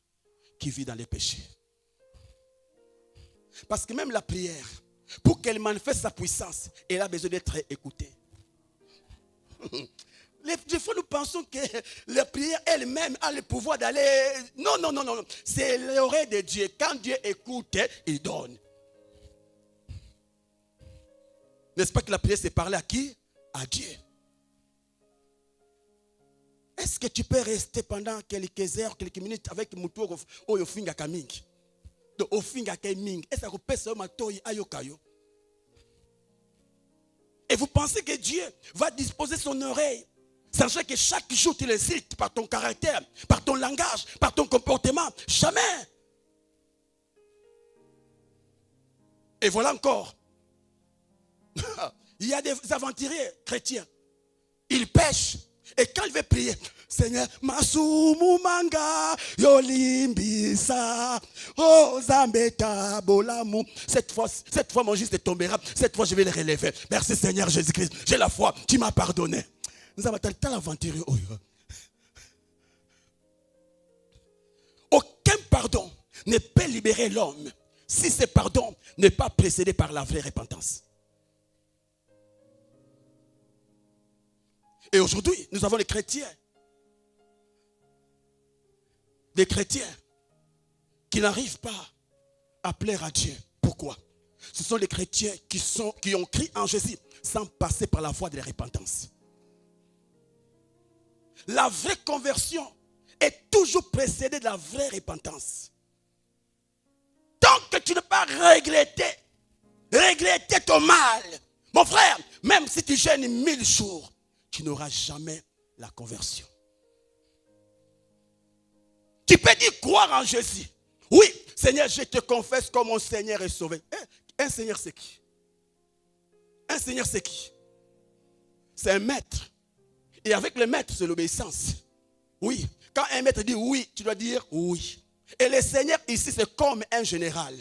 qui vit dans les péchés. Parce que même la prière, pour qu'elle manifeste sa puissance, elle a besoin d'être écoutée. Des fois, nous pensons que la prière elle-même a le pouvoir d'aller... Non. C'est l'oreille de Dieu. Quand Dieu écoute, il donne. N'est-ce pas que la prière, c'est parler à qui? À Dieu. Est-ce que tu peux rester pendant quelques heures, quelques minutes avec Moutou au Yofinga Kaming? De Ofinga Kaming. Est-ce que tu peux se matoi ayokayo? Et vous pensez que Dieu va disposer son oreille, sachant que chaque jour tu les cites par ton caractère, par ton langage, par ton comportement? Jamais. Et voilà encore. Il y a des aventuriers chrétiens. Ils pêchent. Et quand il veut prier, Seigneur, Masumu manga, Yolimbisa, oh Zambeta, Bolamu. Cette fois, mon juste tombera. Cette fois, je vais le relever. Merci Seigneur Jésus-Christ. J'ai la foi. Tu m'as pardonné. Nous avons tel aventurier. Aucun pardon ne peut libérer l'homme si ce pardon n'est pas précédé par la vraie repentance. Et aujourd'hui, nous avons des chrétiens qui n'arrivent pas à plaire à Dieu. Pourquoi? Ce sont les chrétiens qui ont cru en Jésus sans passer par la voie de la repentance. La vraie conversion est toujours précédée de la vraie repentance. Tant que tu n'as pas regretté ton mal, mon frère, même si tu jeûnes 1000 jours, tu n'auras jamais la conversion. Tu peux dire croire en Jésus. Oui, Seigneur, je te confesse comme mon Seigneur est sauvé. Un Seigneur, c'est qui? Un Seigneur, c'est qui? C'est un maître. Et avec le maître, c'est l'obéissance. Oui. Quand un maître dit oui, tu dois dire oui. Et le Seigneur ici, c'est comme un général.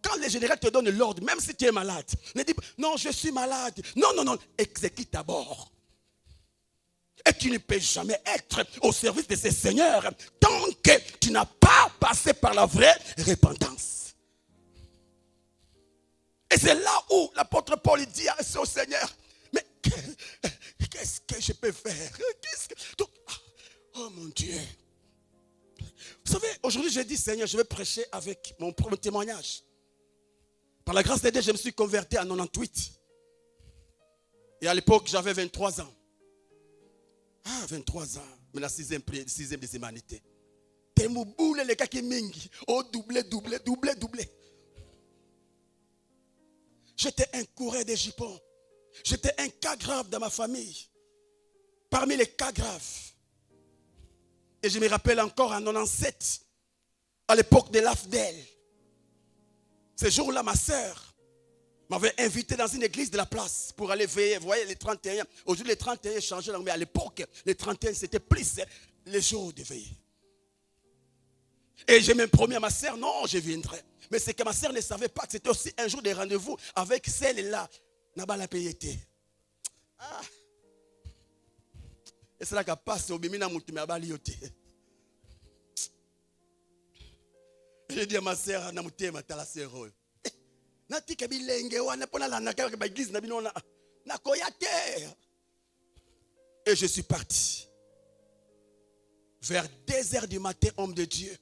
Quand le général te donne l'ordre, même si tu es malade, ne dis pas, non, je suis malade. Non, exécute d'abord. Et tu ne peux jamais être au service de ce Seigneur tant que tu n'as pas passé par la vraie repentance. Et c'est là où l'apôtre Paul dit au Seigneur, mais qu'est-ce que je peux faire? Oh mon Dieu. Vous savez, aujourd'hui j'ai dit, Seigneur, je vais prêcher avec mon propre témoignage. Par la grâce de Dieu, je me suis converti en 98. Et à l'époque, j'avais 23 ans. 23 ans. Mais la sixième des humanités. Temouboule les kaki mingi. Oh, doublé. J'étais un coureur des jupons. J'étais un cas grave dans ma famille. Parmi les cas graves. Et je me rappelle encore en 97, à l'époque de l'AFDEL. Ce jour-là, ma sœur m'avait invité dans une église de la place pour aller veiller. Vous voyez, les 31. Aujourd'hui, les 31 changeaient, mais à l'époque, les 31, c'était plus les jours de veiller. Et j'ai même promis à ma sœur, non, je viendrai. Mais c'est que ma sœur ne savait pas que c'était aussi un jour de rendez-vous avec celle-là. Nabala payete. Et c'est là qu'elle passe au bimina moutoumé abaliote. J'ai dit à ma sœur, Namouté, ma tala sœur. Nati kabilenge wana pona la nakaka ba église na binona na koyate. Et je suis parti. Vers 2 heures du matin, homme de Dieu.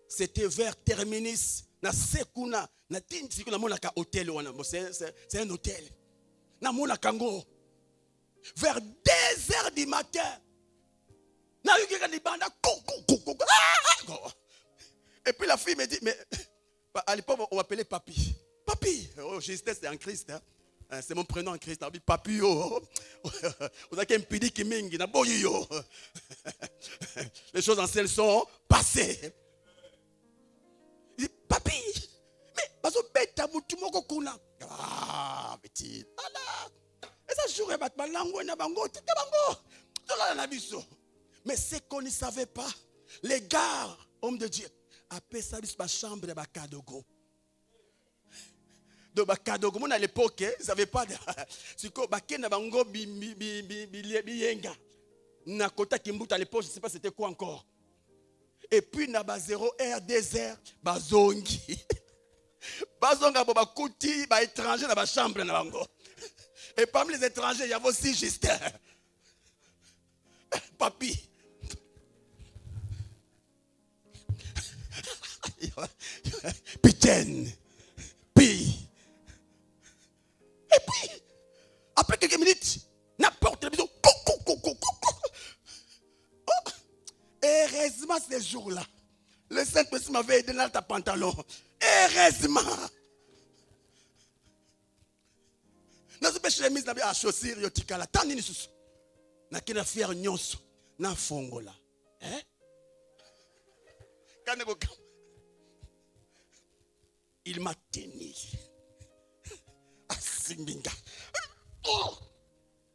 c'était vers Terminus. Na sekuna, na tinsikuna monaka hôtel wana. C'est un hôtel. Na monaka ngo. Vers 2h du matin. Na yuki kanibanda. Et puis la fille me dit, mais à l'époque on m'appelait Papi. Papi, oh, Justin c'est en Christ. Hein. C'est mon prénom en Christ. Papi, oh. Vous avez un pidi qui mingi, na boyi yo. Les choses anciennes sont passées. Il dit, Papi, mais bazo beta mutu moko kuna. Ah, petit. Et ça jouerait batma lango na bango, tete bango. Tola na biso. Mais ce qu'on ne savait pas, les gars, hommes de Dieu, après ça, ma chambre de Bakadogo. De Bakadogo, moi à l'époque, ils ne savaient pas. C'est que Bakena Bango Biyenga. Nakota Kimbuta à l'époque, je ne sais pas c'était quoi encore. Et puis, Naba 0R, 2R, Bazongi. Bazonga Bobakuti, ba étranger dans ma chambre. Et parmi les étrangers, il y avait aussi Justin. Papi. Pitié. Puis. Et puis, après quelques minutes, n'importe quelle maison. Heureusement, ces jours-là, le Saint-Esprit m'avait aidé dans ta pantalon. Heureusement. Dans ce péché, les à chaussures, yotikala. Tant ni sous. Na kina fier nyonso. Na fongola. Hein? Il m'a tenu. Oh!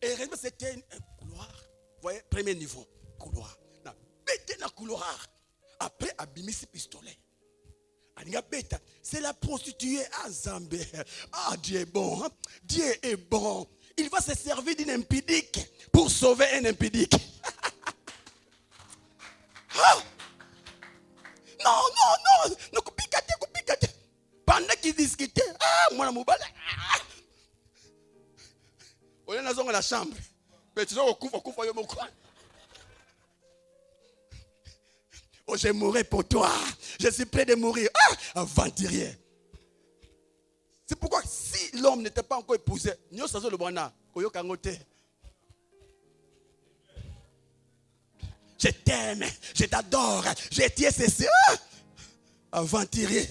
Et c'était un couloir. Vous voyez, premier niveau. Couloir. Na bête na couloir. Après, abimisi pistolet. C'est la prostituée à Zambé. Ah, Dieu est bon. Hein? Dieu est bon. Il va se servir d'une impidique pour sauver un impidique. Ah! Non. Non, coupicate. Pendant qu'ils discutaient, moi, on est dans la chambre. Oh, je mourrai pour toi. Je suis prêt de mourir. Aventurier. C'est pourquoi si l'homme n'était pas encore épousé, je t'aime, je t'adore, je tiens ceci. Aventurier.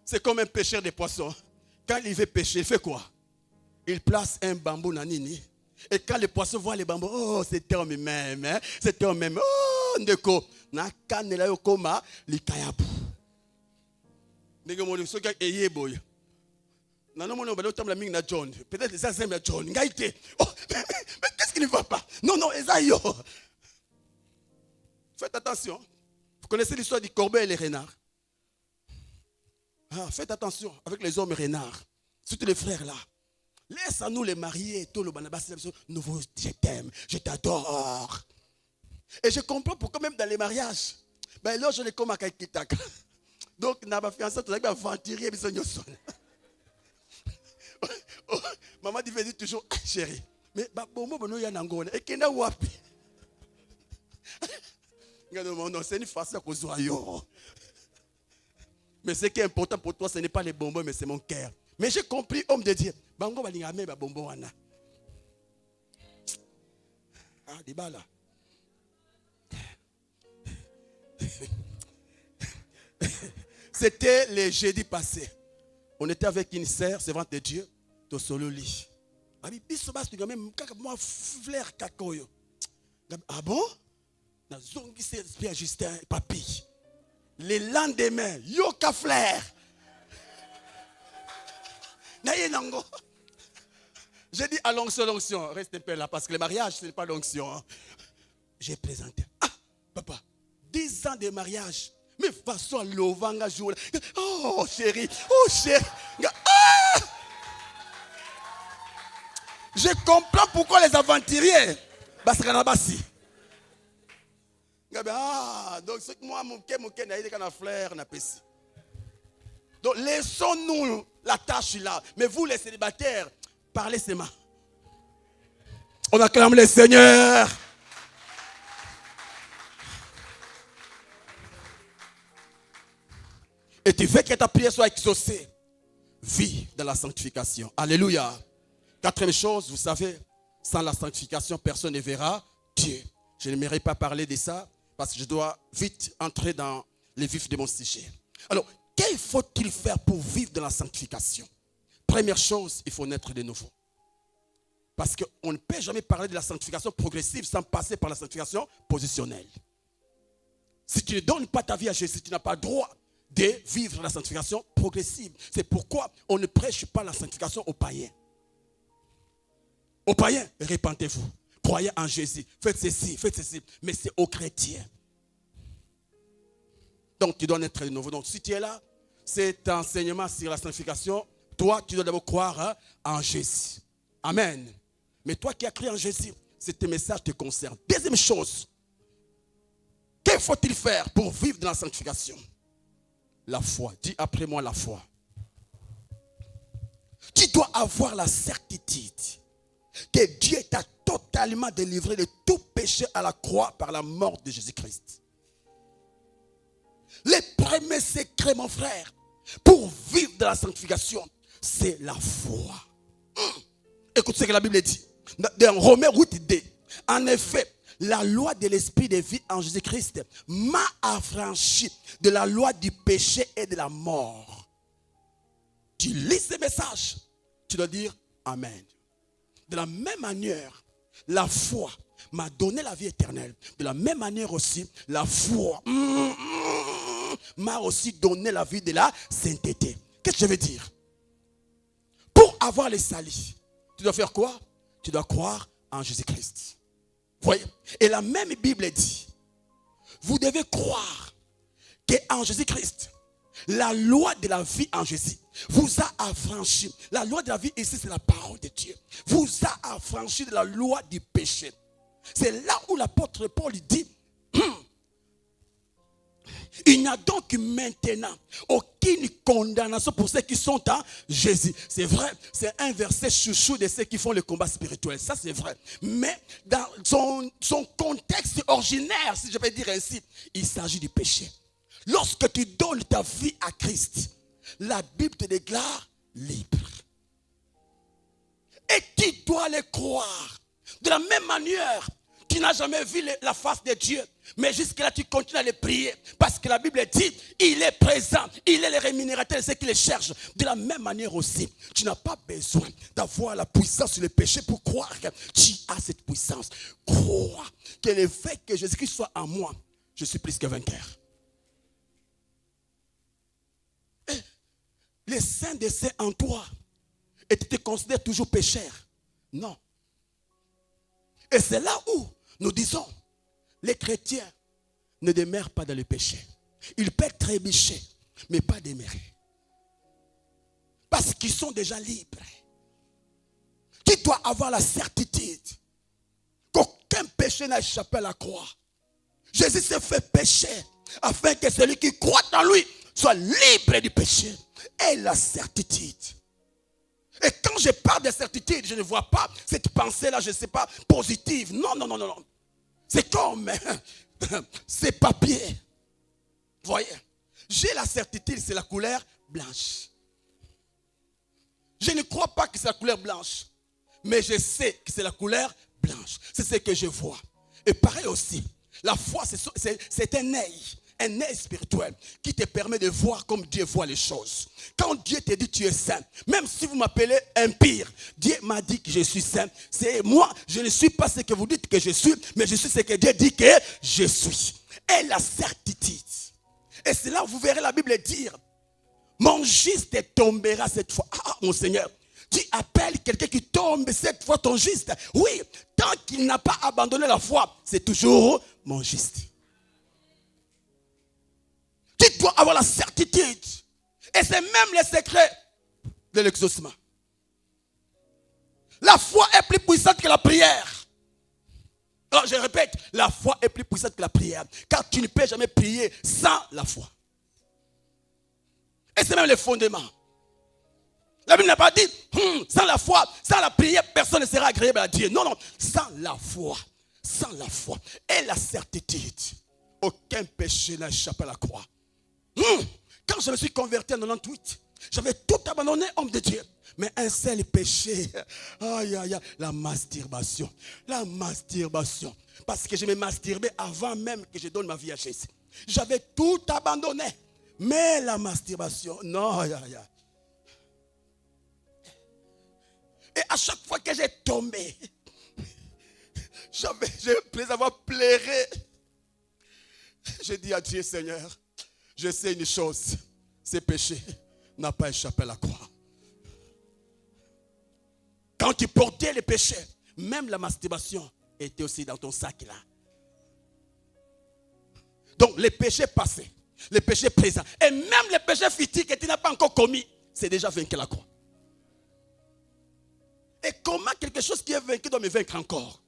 C'est comme un pêcheur de poissons. Quand il veut pêcher, il fait quoi? Il place un bambou dans Nini. Et quand les poissons voient les bambous, oh, c'est homme même, hein? C'est homme même. Oh, ndeko. Na kanela yokoma likayabu. Ndeko mo so ka eyeboy. Na no mono balo tamla ming na John. Peut-être ça c'est John. Ngaite. Oh, mais qu'est-ce qui ne va pas? Non, Esaïo. Faites attention. Vous connaissez l'histoire du corbeau et les renards? Faites attention avec les hommes renards. Surtout les frères là. Laisse à nous les mariés. Tout le banabas, nouveau, je t'aime, je t'adore. Et je comprends pourquoi même dans les mariages, ben là je les comme à Kaikitaka. Donc n'a pas fiancé, tu as aventurier, maman dit toujours, chérie, mais bon bon y a n'angone et kenda wapi. Non, c'est une façon qu'on soit yo. Mais ce qui est important pour toi, ce n'est pas les bonbons, mais c'est mon cœur. Mais j'ai compris, homme de Dieu. Bango balingame ba bonbon wana. Dibala. C'était le jeudi passé. On était avec une sœur, servante de Dieu, to sololi. Abi biso bas tu même kaka moi flair kakoyo. Ah bon? Na zongi c'est Pierre Justin Papi. Le lendemain, yoka flair. J'ai dit à l'onction, reste un peu là, parce que le mariage, ce n'est pas l'onction. Hein. J'ai présenté. Papa, 10 ans de mariage. Mais façon, l'ovanga jour. Oh, chérie. Je comprends pourquoi les aventuriers. Parce qu'on a bassi. Donc, c'est que moi, mon fleur, n'a pas. Donc, laissons-nous la tâche là. Mais vous, les célibataires, parlez seulement. On acclame le Seigneur. tu veux que ta prière soit exaucée, vis dans la sanctification. Alléluia. Quatrième chose, vous savez, sans la sanctification, personne ne verra Dieu. Je n'aimerais pas parler de ça parce que je dois vite entrer dans les vifs de mon sujet. Alors, qu'il faut-il faire pour vivre dans la sanctification? Première chose, il faut naître de nouveau. Parce qu'on ne peut jamais parler de la sanctification progressive sans passer par la sanctification positionnelle. Si tu ne donnes pas ta vie à Jésus, tu n'as pas le droit de vivre la sanctification progressive. C'est pourquoi on ne prêche pas la sanctification aux païens. Aux païens, répentez-vous. Croyez en Jésus. Faites ceci, faites ceci. Mais c'est aux chrétiens. Donc tu dois naître de nouveau. Donc si tu es là, cet enseignement sur la sanctification, toi, tu dois d'abord croire en Jésus. Amen. Mais toi qui as cru en Jésus, ce message te concerne. Deuxième chose, que faut-il faire pour vivre dans la sanctification? La foi. Dis après moi la foi. Tu dois avoir la certitude que Dieu t'a totalement délivré de tout péché à la croix par la mort de Jésus-Christ. Les premiers secrets, mon frère, pour vivre dans la sanctification, c'est la foi. Écoute ce que la Bible dit. Dans Romains 8:2. En effet, la loi de l'esprit de vie en Jésus-Christ m'a affranchi de la loi du péché et de la mort. Tu lis ce message, tu dois dire Amen. De la même manière, la foi m'a donné la vie éternelle. De la même manière aussi, la foi m'a aussi donné la vie de la sainteté. Qu'est-ce que je veux dire? Pour avoir les salis, tu dois faire quoi? Tu dois croire en Jésus-Christ. Voyez? Et la même Bible dit, vous devez croire qu'en Jésus-Christ, la loi de la vie en Jésus vous a affranchi. La loi de la vie ici, c'est la parole de Dieu. Vous a affranchi de la loi du péché. C'est là où l'apôtre Paul dit, il n'y a donc maintenant aucune condamnation pour ceux qui sont en Jésus. C'est vrai, c'est un verset chouchou de ceux qui font le combat spirituel. Ça, c'est vrai. Mais dans son contexte originaire, si je peux dire ainsi, il s'agit du péché. Lorsque tu donnes ta vie à Christ, la Bible te déclare libre. Et tu dois le croire. De la même manière, tu n'as jamais vu la face de Dieu. Mais jusque-là, tu continues à le prier. Parce que la Bible dit, il est présent. Il est le rémunérateur de ceux qui le cherchent. De la même manière aussi, tu n'as pas besoin d'avoir la puissance sur le péché pour croire que tu as cette puissance. Crois que le fait que Jésus-Christ soit en moi, je suis plus que vainqueur. Les saints des saints en toi. Et tu te considères toujours pécheur. Non. Et c'est là où nous disons, les chrétiens ne demeurent pas dans le péché. Ils peuvent trébucher, mais pas demeurer. Parce qu'ils sont déjà libres. Tu dois avoir la certitude qu'aucun péché n'a échappé à la croix. Jésus s'est fait pécher afin que celui qui croit en lui soit libre du péché. Et la certitude. Et quand je parle de certitude, je ne vois pas cette pensée-là, je ne sais pas, positive. Non, non, non, non, non. C'est comme ces papiers. Vous voyez, j'ai la certitude, c'est la couleur blanche. Je ne crois pas que c'est la couleur blanche, mais je sais que c'est la couleur blanche. C'est ce que je vois. Et pareil aussi, la foi, c'est un œil spirituel qui te permet de voir comme Dieu voit les choses. Quand Dieu te dit tu es saint, même si vous m'appelez impire, Dieu m'a dit que je suis saint. C'est moi, je ne suis pas ce que vous dites que je suis, mais je suis ce que Dieu dit que je suis. Et la certitude. Et c'est là où vous verrez la Bible dire, mon juste tombera cette fois. Ah, mon Seigneur, tu appelles quelqu'un qui tombe cette fois ton juste. Oui, tant qu'il n'a pas abandonné la foi, c'est toujours mon juste. Tu dois avoir la certitude. Et c'est même le secret de l'exaucement. La foi est plus puissante que la prière. Alors je répète, la foi est plus puissante que la prière. Car tu ne peux jamais prier sans la foi. Et c'est même le fondement. La Bible n'a pas dit, sans la foi, sans la prière, personne ne sera agréable à Dieu. Non, non, sans la foi et la certitude, aucun péché n'a échappé à la croix. Quand je me suis converti en 98, j'avais tout abandonné, homme de Dieu. Mais un seul péché, aïe, aïe, aïe, la masturbation. La masturbation. Parce que je me masturbais avant même que je donne ma vie à Jésus. J'avais tout abandonné. Mais la masturbation, non, aïe, aïe, aïe. Et à chaque fois que j'ai tombé, j'ai plaisir d'avoir pleuré. J'ai dit à Dieu, Seigneur, je sais une chose, ce péché n'a pas échappé à la croix. Quand tu portais les péchés, même la masturbation était aussi dans ton sac là. Donc les péchés passés, les péchés présents, et même les péchés futurs que tu n'as pas encore commis, c'est déjà vaincu la croix. Et comment quelque chose qui est vaincu doit me vaincre encore?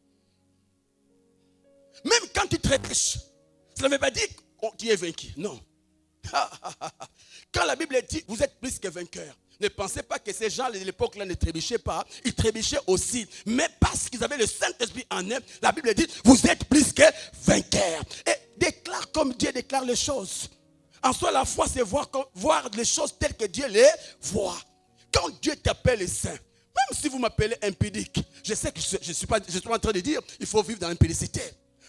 Même quand tu trébuches, cela ne veut pas dire que tu es vaincu. Non. Quand la Bible dit vous êtes plus que vainqueurs, ne pensez pas que ces gens de l'époque-là ne trébuchaient pas. Ils trébuchaient aussi. Mais parce qu'ils avaient le Saint-Esprit en eux, la Bible dit vous êtes plus que vainqueurs. Et déclare comme Dieu déclare les choses. En soi, la foi, c'est voir les choses telles que Dieu les voit. Quand Dieu t'appelle saint, même si vous m'appelez impudique, je sais que je suis pas en train de dire il faut vivre dans l'impudicité.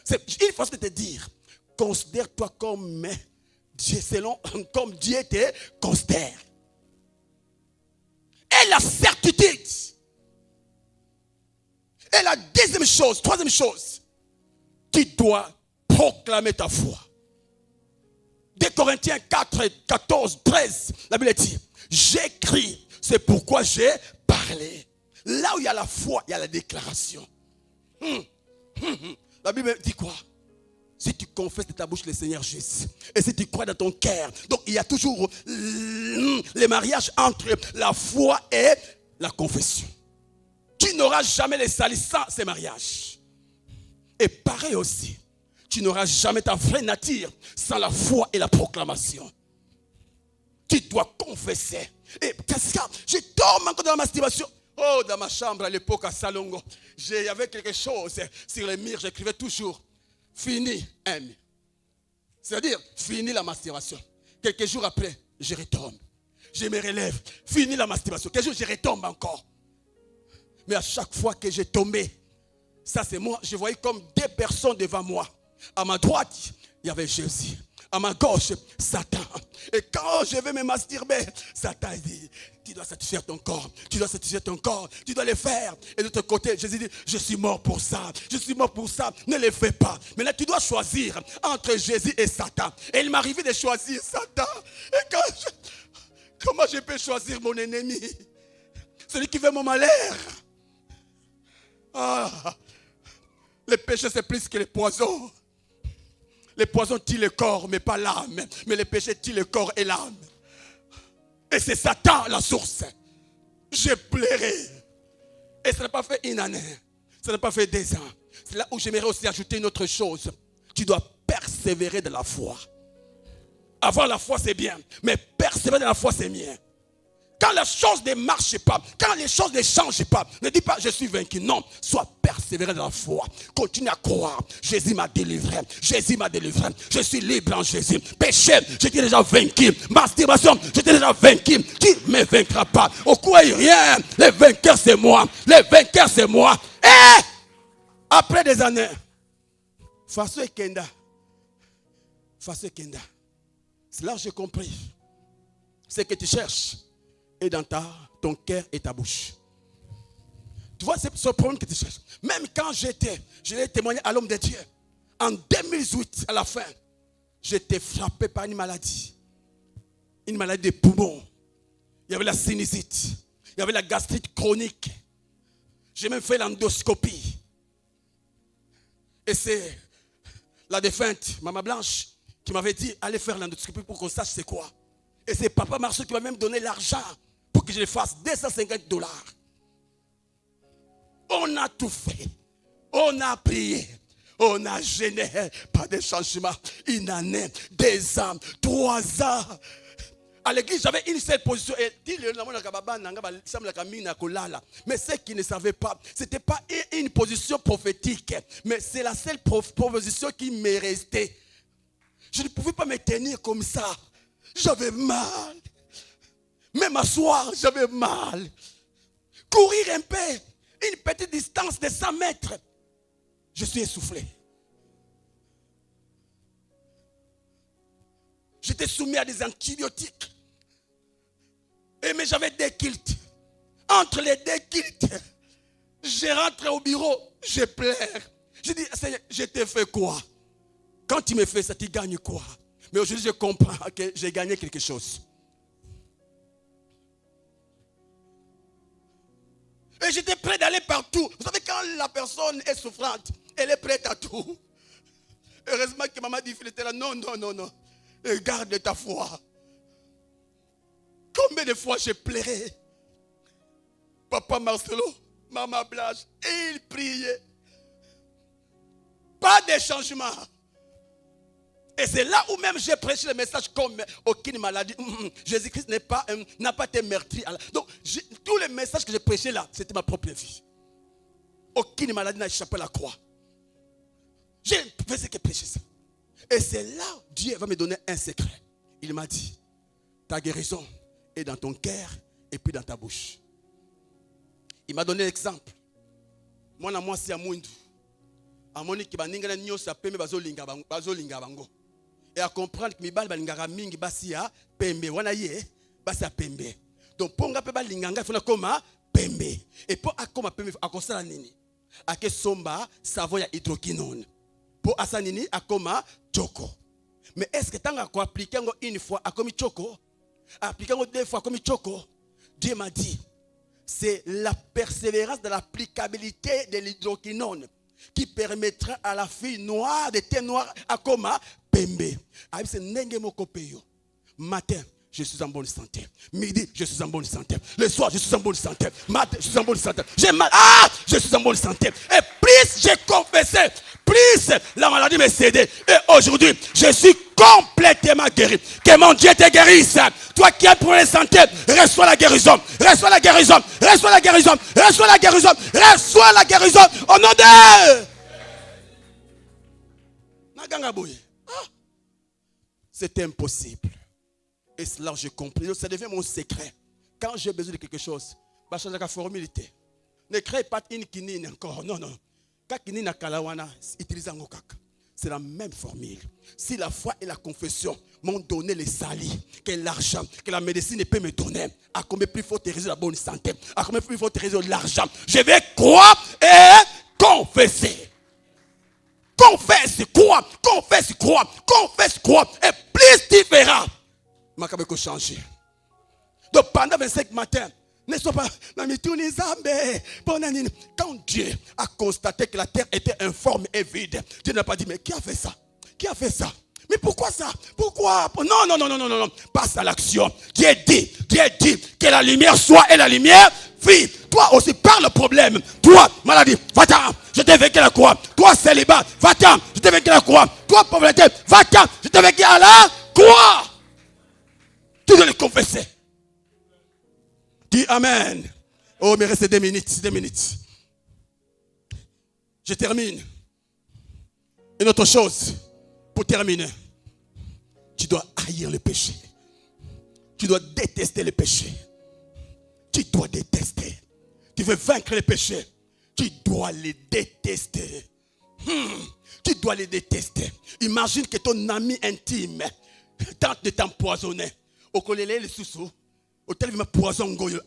Il faut te dire, considère-toi comme Dieu, comme Dieu te considère. Et la certitude. Et la troisième chose, tu dois proclamer ta foi. 2 Corinthiens 4, 14, 13, la Bible dit, j'écris, c'est pourquoi j'ai parlé. Là où il y a la foi, il y a la déclaration. La Bible dit quoi? Si tu confesses de ta bouche le Seigneur Jésus, et si tu crois dans ton cœur, donc il y a toujours les mariages entre la foi et la confession. Tu n'auras jamais les salissants ces mariages. Et pareil aussi, tu n'auras jamais ta vraie nature sans la foi et la proclamation. Tu dois confesser. Et qu'est-ce que je tombe encore dans la masturbation? Oh, dans ma chambre à l'époque à Salongo, il y avait quelque chose sur les murs, j'écrivais toujours fini, aime. C'est-à-dire, fini la masturbation. Quelques jours après, je retombe. Je me relève. Fini la masturbation. Quelques jours, je retombe encore. Mais à chaque fois que j'ai tombé, ça c'est moi, je voyais comme deux personnes devant moi. À ma droite, il y avait Jésus. À ma gauche, Satan. Et quand je vais me masturber, Satan dit, tu dois satisfaire ton corps. Tu dois satisfaire ton corps. Tu dois le faire. Et de l'autre côté, Jésus dit, je suis mort pour ça. Je suis mort pour ça. Ne le fais pas. Maintenant, tu dois choisir entre Jésus et Satan. Et il m'arrivait de choisir Satan. Et comment je peux choisir mon ennemi? Celui qui veut mon malheur. Ah, le péché, c'est plus que les poisons. Les poisons tuent le corps, mais pas l'âme. Mais les péchés tuent le corps et l'âme. Et c'est Satan la source. J'ai pleuré. Et ça n'a pas fait une année. Ça n'a pas fait 2 ans. C'est là où j'aimerais aussi ajouter une autre chose. Tu dois persévérer dans la foi. Avoir la foi, c'est bien. Mais persévérer dans la foi, c'est mieux. Quand les choses ne marchent pas, quand les choses ne changent pas, ne dis pas je suis vaincu. Non, sois persévérant dans la foi. Continue à croire. Jésus m'a délivré. Jésus m'a délivré. Je suis libre en Jésus. Péché, j'étais déjà vaincu. Masturbation, j'étais déjà vaincu. Qui ne me vaincra pas? Au quoi rien? Les vainqueurs, c'est moi. Les vainqueurs, c'est moi. Et après des années, Faso et Kenda. C'est là que j'ai compris. C'est que tu cherches. Et dans ton cœur et ta bouche. Tu vois, c'est ce problème que tu cherches. Même quand je l'ai témoigné à l'homme de Dieu, en 2008, à la fin, j'étais frappé par une maladie. Une maladie des poumons. Il y avait la sinusite. Il y avait la gastrite chronique. J'ai même fait l'endoscopie. Et c'est la défunte, Maman Blanche, qui m'avait dit, allez faire l'endoscopie pour qu'on sache c'est quoi. Et c'est Papa Marceau qui m'a même donné l'argent pour que je le fasse, $250. On a tout fait. On a prié. On a gêné. Pas de changement. Une année, 2 ans, 3 ans. À l'église, j'avais une seule position. Mais ceux qui ne savaient pas, ce n'était pas une position prophétique. Mais c'est la seule proposition qui m'est restée. Je ne pouvais pas me tenir comme ça. j'avais mal. Même m'asseoir, j'avais mal. Courir un peu, une petite distance de 100 mètres, je suis essoufflé. J'étais soumis à des antibiotiques. Mais j'avais des kilts. Entre les deux kilts, je rentre au bureau, je pleure. Je dis, Seigneur, je t'ai fait quoi? Quand tu me fais ça, tu gagnes quoi? Mais aujourd'hui, je comprends que j'ai gagné quelque chose. Et j'étais prêt d'aller partout. Vous savez, quand la personne est souffrante, elle est prête à tout. Heureusement que maman dit, était là, non. Garde ta foi. Combien de fois j'ai pleuré? Papa Marcelo, maman Blanche, et ils priaient. Pas de changement. Et c'est là où même j'ai prêché le message comme aucune maladie. Jésus-Christ n'a pas été meurtri. Donc, tous les messages que j'ai prêchés là, c'était ma propre vie. Aucune maladie n'a échappé à la croix. J'ai fait que prêcher ça. Et c'est là où Dieu va me donner un secret. Il m'a dit, ta guérison est dans ton cœur et puis dans ta bouche. Il m'a donné l'exemple. Moi, c'est à Moundou. Amoni ki baninga nyonso ya pembe bazolinga bango. Et à comprendre que mibali balingaka mingi basi ya pembe wana ye basi ya pembe. Donc ponga pe balinganga funa koma pembe. Et pour akoma pembe akosala nini? Ake somba savo ya hydroquinone. Pour asa nini akoma choco. Mais est-ce que tanga ko appliquer ngo une fois akomi choco? Appliquer ngo deux fois akomi choco? Dieu m'a dit, c'est la persévérance de l'applicabilité de l'hydroquinone qui permettra à la fille noire de thé noir à coma pembe. Matin, je suis en bonne santé. Midi, je suis en bonne santé. Le soir, je suis en bonne santé. Matin, je suis en bonne santé. J'ai mal. Je suis en bonne santé. Et plus j'ai confessé, plus la maladie me cédait. Et aujourd'hui, je suis complètement guéri. Que mon Dieu te guérisse. Toi qui as pour la santé, reçois la guérison. Reçois la guérison. Reçois la guérison. Reçois la guérison. Reçois la guérison. Au nom de... C'est impossible. Et cela, je comprends. Ça devient mon secret. Quand j'ai besoin de quelque chose, je change la formalité. Ne crée pas une kinine encore. Non. Quand kinine na kalawana, utilise un okaka. C'est la même formule. Si la foi et la confession m'ont donné les salis, que l'argent, que la médecine peut me donner, à combien plus faut te résoudre la bonne santé, à combien plus faut te résoudre l'argent, je vais croire et confesser. Confesse, crois, confesse, crois, confesse, crois. Et plus tu verras, ma kabeko changer. Donc pendant 25 matins, ne sois pas quand Dieu a constaté que la terre était informe et vide, Dieu n'a pas dit, mais qui a fait ça? Qui a fait ça? Mais pourquoi ça? Pourquoi? Non. Passe à l'action. Dieu dit que la lumière soit et la lumière fit. Toi aussi, par le problème. Toi, maladie, va-t'en. Je t'ai vécu la croix. Toi, célibat, va-t'en. Je t'ai vécu la croix. Toi, pauvreté, va-t'en. Je t'ai vécu à la croix. Tu dois le confesser. Dis Amen. Oh, mais restez 2 minutes. Je termine. Une autre chose. Pour terminer. Tu dois haïr le péché. Tu dois détester le péché. Tu dois détester. Tu veux vaincre le péché. Tu dois les détester. Tu dois les détester. Imagine que ton ami intime tente de t'empoisonner. Au colélé le sous-sous. Au tel me poison goyo.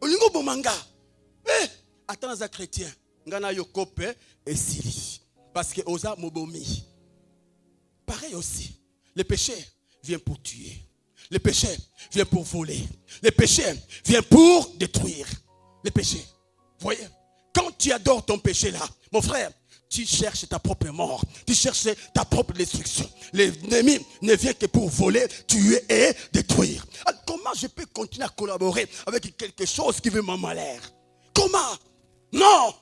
Au lingo bomanga. Attends les chrétiens. Ngana yokope et sili. Parce que osa mobomi. Pareil aussi. Le péché vient pour tuer. Le péché vient pour voler. Le péché vient pour détruire. Le péché. Vous voyez? Quand tu adores ton péché là, mon frère, tu cherches ta propre mort. Tu cherches ta propre destruction. L'ennemi ne vient que pour voler, tuer et détruire. Alors, comment je peux continuer à collaborer avec quelque chose qui veut mon malheur? Comment? Non!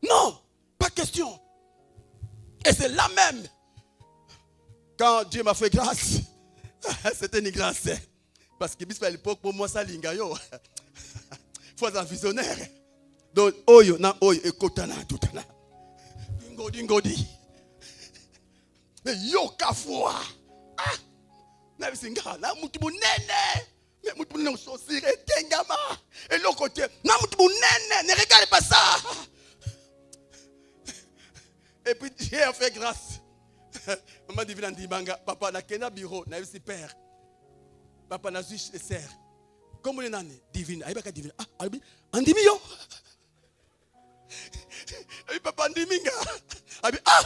Non, pas question. Et c'est là même, quand Dieu m'a fait grâce, c'était une grâce. Parce que à l'époque, pour moi, ça lingayo. Faut un visionnaire. Donc, oyo, na oyo, ekotana, tutana. ngodi. Mais yo kafwa. Ah. Na bisinga na mutu munene. Mais mutu munene chaussure tengama. Et l'autre côté, na mutu munene, ne regarde pas ça. Et puis Dieu a fait grâce. Maman divine dit banga, papa na kena bureau, na yisi père. Papa na zui sœur. Comme on est nane divine, aïba ka divine. Ah, albi, andimi yo. Et papa ndiminga. Abi ah.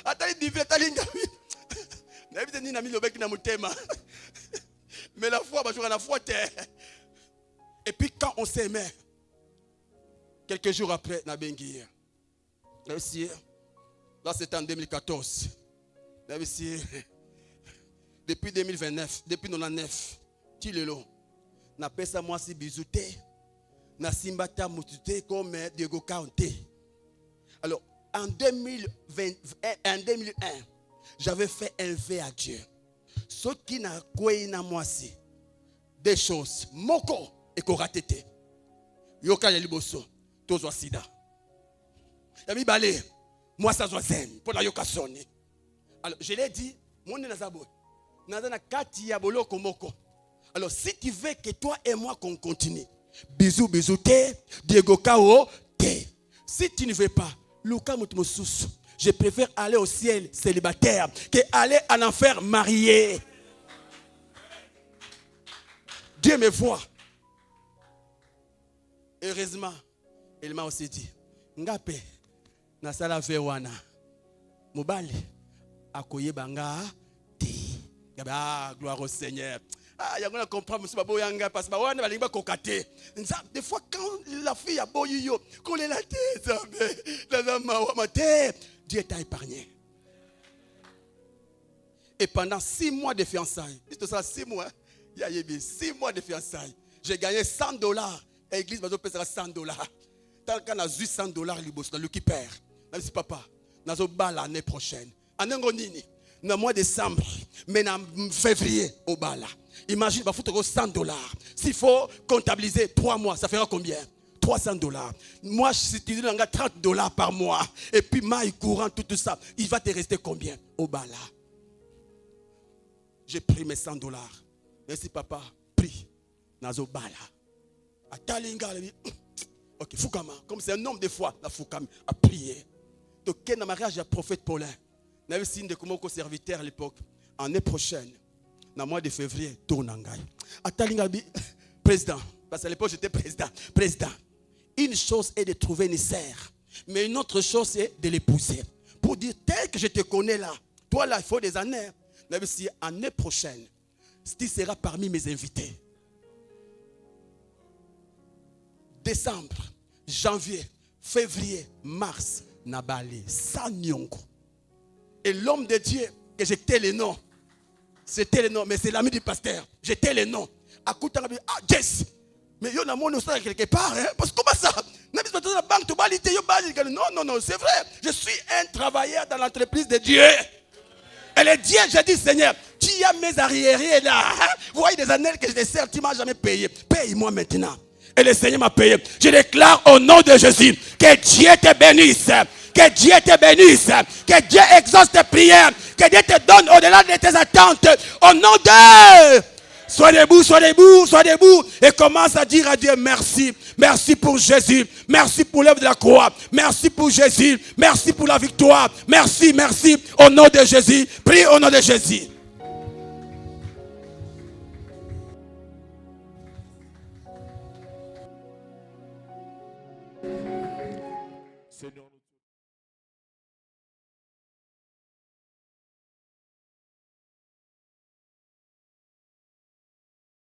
Atali divine talinga. Na yisi ni na mi lobeki na mutema. Mais la foi, bah je la foi terre. Et puis quand on s'aimait, quelques jours après, na bengi. Là, c'était en 2014. Depuis 2029, depuis 99, Tilelo, n'a pas ça moi si bisouté, n'a simbata moutouté comme Diego Kaunté. Alors, en 2001, j'avais fait un vœu à Dieu. Ce qui n'a quoi na moi si des choses, moko et koratete. Yoka yaliboso, tozo sida. Yami balé. Moi, ça doit zen. Pour la yokasoni. Alors, je l'ai dit, mon nazabo. Nazana kati ya bolo komoko. Alors, si tu veux que toi et moi qu'on continue, bisous, bisous, te, Diego Kao, te. Si tu ne veux pas, Luka Mutmosus, je préfère aller au ciel célibataire que aller en enfer marié. Dieu me voit. Heureusement, il m'a aussi dit, Ngape. Nasala vewana mobali akoye banga ti ah gloire au Seigneur. Ah yangona comprendre monsieur babo yanga parce que wana balinga kokate des fois quand la fille a boyo quand elle la tête la mawa mate Dieu t'a épargné. Et pendant 6 mois de fiançailles, c'est ça 6 mois, il y a 6 mois de fiançailles, j'ai gagné $100 et l'église bazo pèsera $100. Tant qu'on a $800 libos dans le qui perd. Merci papa. Nazo bal l'année prochaine. Anengo nini. Dans le mois de décembre, mais en février au bal. Imagine bah faut $100. S'il faut comptabiliser 3 mois, ça fera combien? $300. Moi si tu dis $30 par mois et puis maille courant tout ça, il va te rester combien au bal? J'ai pris mes $100. Merci papa. Pris. Nazo bal. A Talinga ok, Foukama, comme c'est un homme de foi, la Foukama a prié. Donc, quel mariage à prophète Paulin, n'avait signe de comment serviteur à l'époque. Année prochaine, dans le mois de février, tourne en gagne. À Talingabi, président, parce qu'à l'époque j'étais président. Une chose est de trouver une sœur, mais une autre chose est de l'épouser. Pour dire, tel que je te connais là, toi là, il faut des années. N'avait si année prochaine, tu seras parmi mes invités. Décembre, janvier, février, mars, Nabali, Sanyongo. Et l'homme de Dieu, que j'étais le nom, c'était le nom, mais c'est l'ami du pasteur, j'étais le nom. À côté de ah, Jess, mais il y a un monde quelque part, hein? Parce que comment ça? Non, c'est vrai, je suis un travailleur dans l'entreprise de Dieu. Et le Dieu, j'ai dit, Seigneur, tu as mes arriérés là. Hein? Vous voyez des années que je les sers, tu ne m'as jamais payé. Paye-moi maintenant. Et le Seigneur m'a payé. Je déclare au nom de Jésus que Dieu te bénisse. Que Dieu te bénisse. Que Dieu exauce tes prières. Que Dieu te donne au-delà de tes attentes. Au nom de... Sois debout, sois debout, sois debout. Et commence à dire à Dieu merci. Merci pour Jésus. Merci pour l'œuvre de la croix. Merci pour Jésus. Merci pour la victoire. Merci, merci. Au nom de Jésus. Prie au nom de Jésus. Seigneur.